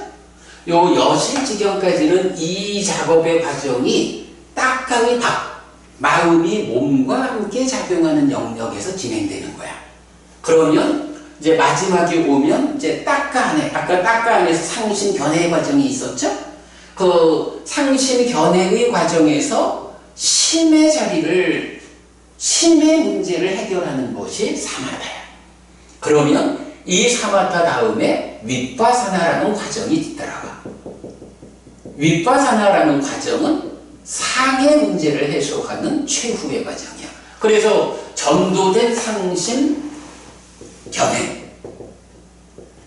요 여실직견까지는 이 작업의 과정이 딱강이 마음이 몸과 함께 작용하는 영역에서 진행되는 거야. 그러면 이제 마지막에 오면 이제 딱가 안에, 아까 딱가 안에서 상심 견해의 과정이 있었죠? 그 상심 견해의 과정에서 심의 문제를 해결하는 것이 사마타야. 그러면 이 사마타 다음에 윗바사나라는 과정이 있더라고. 윗바사나라는 과정은 상의 문제를 해소하는 최후의 과정이야. 그래서 전도된 상심 견해.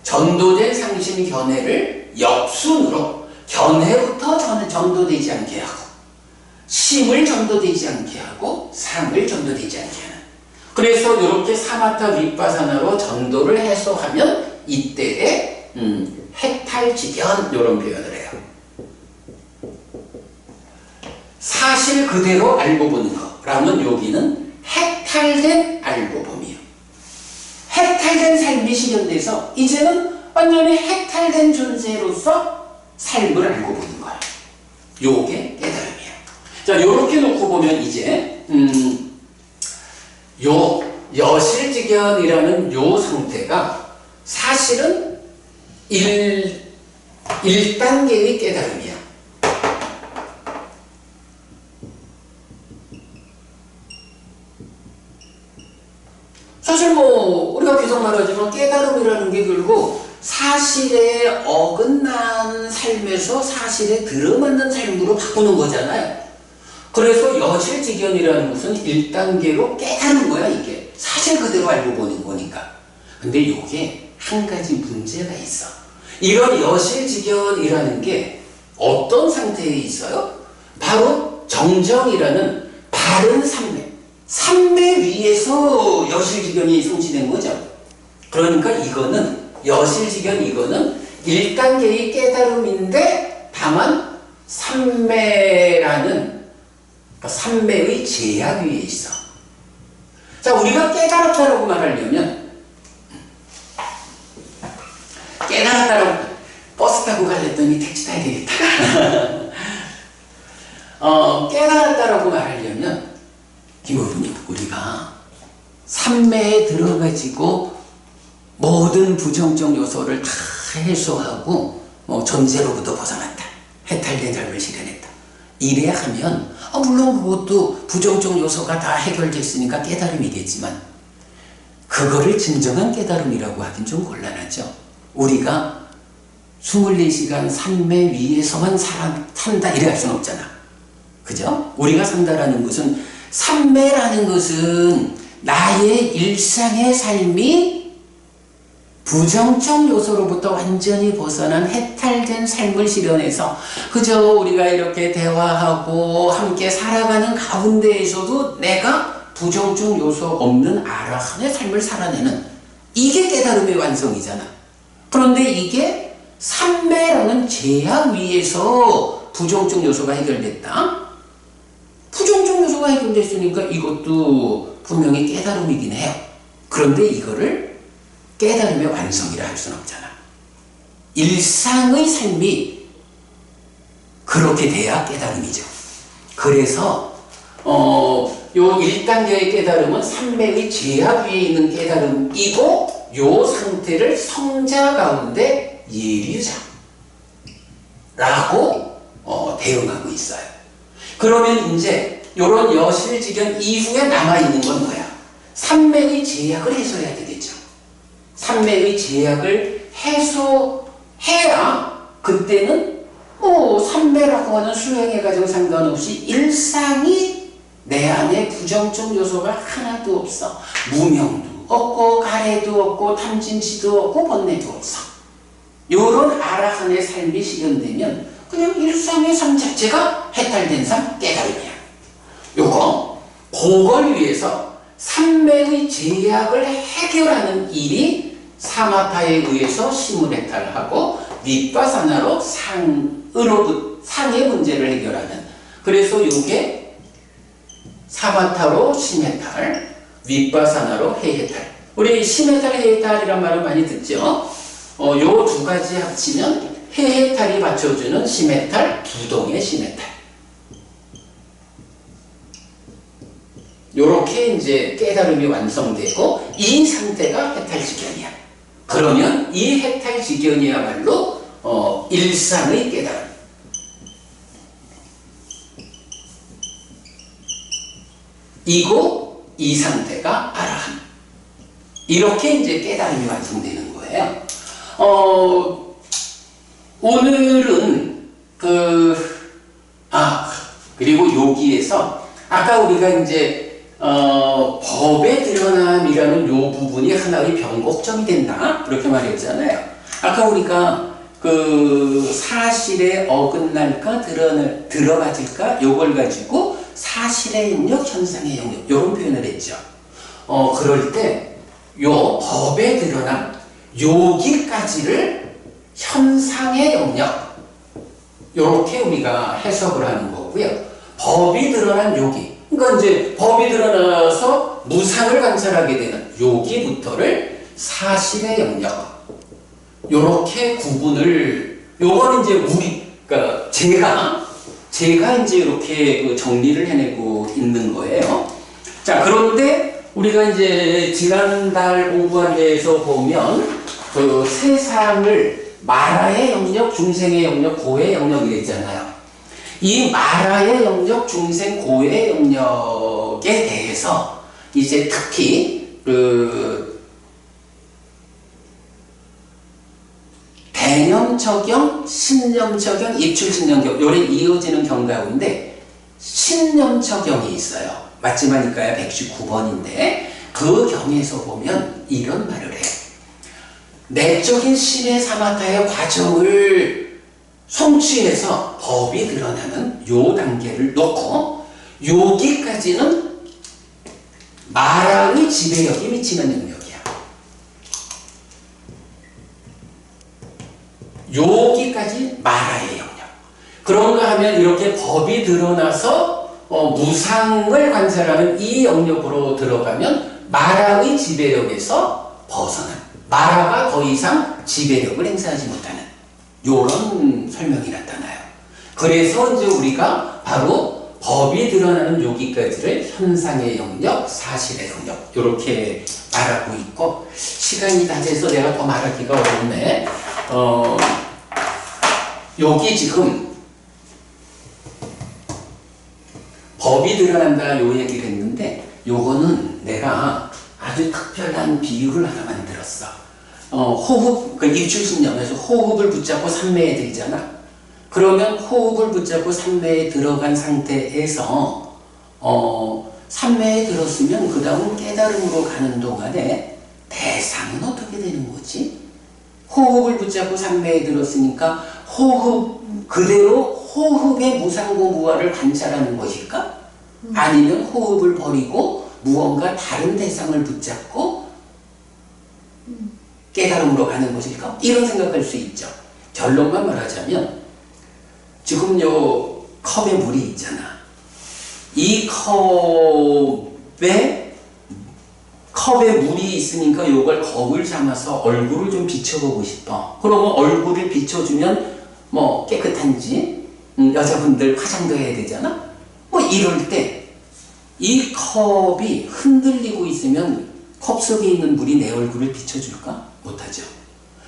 전도된 상심 견해를 역순으로 견해부터 전도되지 않게 하고 심을 전도되지 않게 하고 상을 전도되지 않게 하는. 그래서 이렇게 사마타 윗바사나로 전도를 해소하면 이때에 해탈지견 이런 표현을 해요. 사실 그대로 알고 보는 거라면 여기는 해탈된 알고 봄이요. 해탈된 삶이 실현돼서 이제는 완전히 해탈된 존재로서 삶을 알고 보는 거예요. 요게 깨달음이에요. 자, 요렇게 놓고 보면 이제 요 여실지견이라는 요 상태가 사실은 1단계의 깨달음이야. 사실 뭐 우리가 계속 말하지만 깨달음이라는 게 결국 사실에 어긋난 삶에서 사실에 들어맞는 삶으로 바꾸는 거잖아요. 그래서 여실지견이라는 것은 1단계로 깨닫는 거야. 이게 사실 그대로 알고 보는 거니까. 근데 이게 한 가지 문제가 있어. 이런 여실지견이라는 게 어떤 상태에 있어요? 바로 정정이라는 바른 삼매 위에서 여실지견이 성취된 거죠. 그러니까 이거는 여실지견, 이거는 1단계의 깨달음인데 다만 삼매라는 삼매의 제약 위에 있어. 자, 우리가 깨달았다라고 말하려면 깨달았다라고 버스 타고 갈랬더니 택시 타야 되겠다. 깨달았다라고 말하려면 김어부님, 우리가 삼매에 들어가지고 모든 부정적 요소를 다 해소하고 전제로부터 벗어났다. 해탈된 삶을 실현했다. 이래야 하면 물론 그것도 부정적 요소가 다 해결됐으니까 깨달음이겠지만 그거를 진정한 깨달음이라고 하긴 좀 곤란하죠. 우리가 24시간 삼매 위에서만 산다 이래 할 수는 없잖아. 그죠? 우리가 산다라는 것은 삼매라는 것은 나의 일상의 삶이 부정적 요소로부터 완전히 벗어난 해탈된 삶을 실현해서 그저 우리가 이렇게 대화하고 함께 살아가는 가운데에서도 내가 부정적 요소 없는 아라한의 삶을 살아내는 이게 깨달음의 완성이잖아. 그런데 이게 삼매라는 제약 위에서 부정적 요소가 해결됐다. 부정적 요소가 해결됐으니까 이것도 분명히 깨달음이긴 해요. 그런데 이거를 깨달음의 완성이라 할 수는 없잖아. 일상의 삶이 그렇게 돼야 깨달음이죠. 그래서 요 1단계의 깨달음은 삼매의 제약 위에 있는 깨달음이고 요 상태를 성자 가운데 예류자라고 대응하고 있어요. 그러면 이제 요런 여실지견 이후에 남아있는 건 뭐야? 삼매의 제약을 해소해야 되겠죠. 삼매의 제약을 해소해야 그때는 삼매라고 하는 수행해가지고 상관없이 일상이 내 안에 부정적 요소가 하나도 없어. 무명도 없고 가래도 없고 탐진치도 없고 번뇌도 없어. 요런 아라한의 삶이 실현되면 그냥 일상의 삶 자체가 해탈된 삶, 깨달음이야. 그걸 위해서 삼매의 제약을 해결하는 일이 사마타에 의해서 심을 해탈하고 윗바사나로 상의 문제를 해결하는. 그래서 이게 사마타로 심해탈, 윗바사나로 해해탈. 우리 심해탈, 해해탈이란 말을 많이 듣죠. 요 두 가지 합치면 해해탈이 받쳐주는 심해탈, 부동의 심해탈. 요렇게 이제 깨달음이 완성되고 이 상태가 해탈지견이야. 그러면 이 해탈지견이야말로 일상의 깨달음. 이고 이 상태가 아라한. 이렇게 이제 깨달음이 완성되는 거예요. 오늘은 그리고 여기에서 아까 우리가 이제 법의 드러남이라는 요 부분이 하나의 변곡점이 된다 그렇게 말했잖아요. 아까 우리가 그 사실에 어긋날까 들어맞을까 요걸 가지고 사실의 영역, 현상의 영역 요런 표현을 했죠. 그럴 때 요 법에 드러난 여기까지를 현상의 영역 요렇게 우리가 해석을 하는 거고요. 법이 드러난 여기, 그러니까 이제 법이 드러나서 무상을 관찰하게 되는 여기부터를 사실의 영역 요렇게 구분을, 요거는 이제 그러니까 제가 이제 이렇게 그 정리를 해내고 있는 거예요. 자, 그런데 우리가 이제 지난달 공부한 데에서 보면 그 세상을 마라의 영역, 중생의 영역, 고의 영역 이랬잖아요. 이 마라의 영역, 중생, 고의 영역에 대해서 이제 특히 그 대념처경, 신념처경, 입출신념경 요래 이어지는 경 가운데 신념처경이 있어요. 맞지마니까요 119번인데 그 경에서 보면 이런 말을 해요. 내적인 신의 사마타의 과정을 성취해서 법이 드러나는 요 단계를 놓고 여기까지는 마라의 지배력이 미치는 영역이야. 여기까지 마라의 영역. 그런가 하면 이렇게 법이 드러나서 무상을 관찰하는 이 영역으로 들어가면 마라의 지배력에서 벗어난, 마라가 더 이상 지배력을 행사하지 못하는 이런 설명이 나타나요. 그래서 이제 우리가 바로 법이 드러나는 여기까지를 현상의 영역, 사실의 영역 이렇게 말하고 있고, 시간이 다 돼서 내가 더 말하기가 어렵네. 여기 지금 법이 드러난다 요 얘기를 했는데 요거는 내가 아주 특별한 비유를 하나 만들었어. 호흡, 그 입출신념에서 호흡을 붙잡고 삼매에 들잖아. 그러면 호흡을 붙잡고 삼매에 들어간 상태에서 삼매에 들었으면 그 다음 깨달음으로 가는 동안에 대상은 어떻게 되는 거지? 호흡을 붙잡고 삼매에 들었으니까 호흡 그대로 호흡의 무상고 무아를 관찰하는 것일까? 아니면 호흡을 버리고 무언가 다른 대상을 붙잡고 깨달음으로 가는 것일까? 이런 생각할 수 있죠. 결론만 말하자면 지금 요 컵에 물이 있잖아. 이 컵에 물이 있으니까 요걸 거울 삼아서 얼굴을 좀 비춰보고 싶어. 그러면 얼굴을 비춰주면 뭐 깨끗한지 여자분들 화장도 해야 되잖아. 뭐 이럴 때 이 컵이 흔들리고 있으면 컵 속에 있는 물이 내 얼굴을 비춰줄까? 못하죠.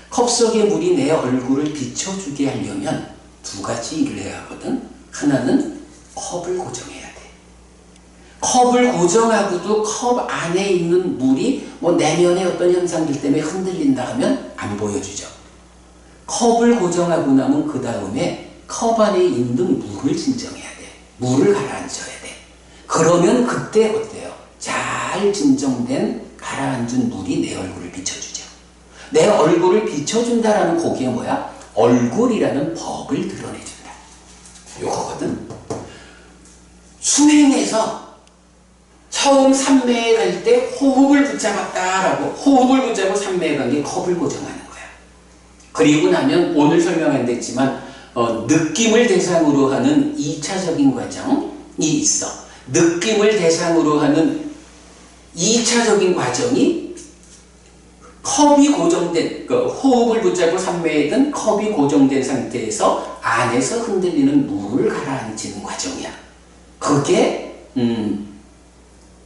컵 속의 물이 내 얼굴을 비춰주게 하려면 두 가지 일을 해야 하거든. 하나는 컵을 고정해야 돼. 컵을 고정하고도 컵 안에 있는 물이 뭐 내면의 어떤 현상들 때문에 흔들린다 하면 안 보여주죠. 컵을 고정하고 나면 그 다음에 컵 안에 있는 물을 진정해야 돼. 물을 가라앉혀야 돼. 그러면 그때 어때요? 잘 진정된 가라앉은 물이 내 얼굴을 비춰주죠. 내 얼굴을 비춰준다라는 그게 뭐야? 얼굴이라는 법을 드러내준다. 요거거든. 수행에서 처음 삼매에 갈 때 호흡을 붙잡았다라고, 호흡을 붙잡고 삼매에 간 게 컵을 고정하는 거야. 그리고 나면 오늘 설명한 데 있지만 느낌을 대상으로 하는 2차적인 과정이 있어. 느낌을 대상으로 하는 2차적인 과정이 컵이 고정된, 호흡을 붙잡고 삼매에 든 컵이 고정된 상태에서 안에서 흔들리는 물을 가라앉히는 과정이야. 그게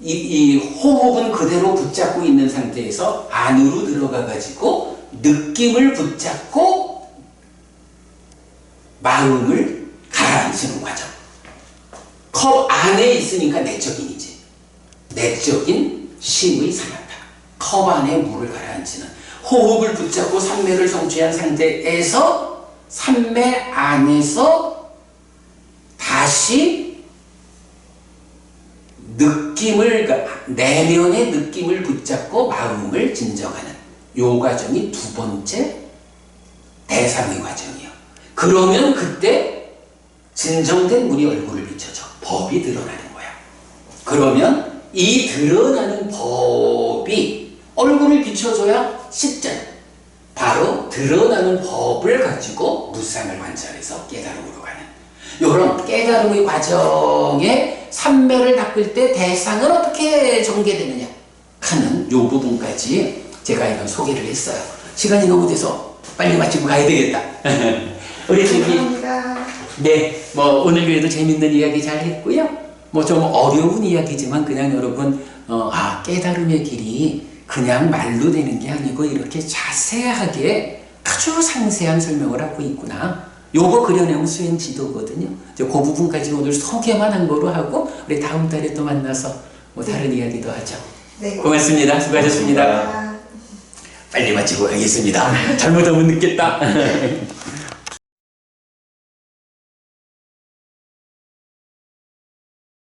이 호흡은 그대로 붙잡고 있는 상태에서 안으로 들어가 가지고 느낌을 붙잡고 마음을 가라앉히는 과정. 컵 안에 있으니까 내적인이지. 내적인 심의 사마타. 컵 안에 물을 가라앉히는. 호흡을 붙잡고 삼매를 성취한 상태에서 삼매 안에서 다시 느낌을, 내면의 느낌을 붙잡고 마음을 진정하는 요 과정이 두 번째 대상의 과정이요. 그러면 그때 진정된 우리 얼굴을 비춰줘. 법이 드러나는 거야. 그러면 이 드러나는 법이 얼굴을 비춰줘야 실전. 바로 드러나는 법을 가지고 무상을 관찰해서 깨달음으로 가는 이런 깨달음의 과정에 삼매를 닦을 때 대상은 어떻게 전개되느냐 하는 이 부분까지 제가 이런 소개를 했어요. 시간이 너무 돼서 빨리 마치고 가야 되겠다. 우리 저기 감사합니다. 네, 뭐 오늘 그래도 재밌는 이야기 잘 했고요. 뭐 좀 어려운 이야기지만 그냥 여러분 깨달음의 길이 그냥 말로 되는 게 아니고 이렇게 자세하게 아주 상세한 설명을 하고 있구나. 요거 그려내면 수행 지도거든요. 그 부분까지 오늘 소개만 한 거로 하고 우리 다음 달에 또 만나서 뭐 다른 이야기도 하죠. 네. 고맙습니다. 수고하셨습니다. 감사합니다. 빨리 마치고 가겠습니다. 잘못하면 늦겠다.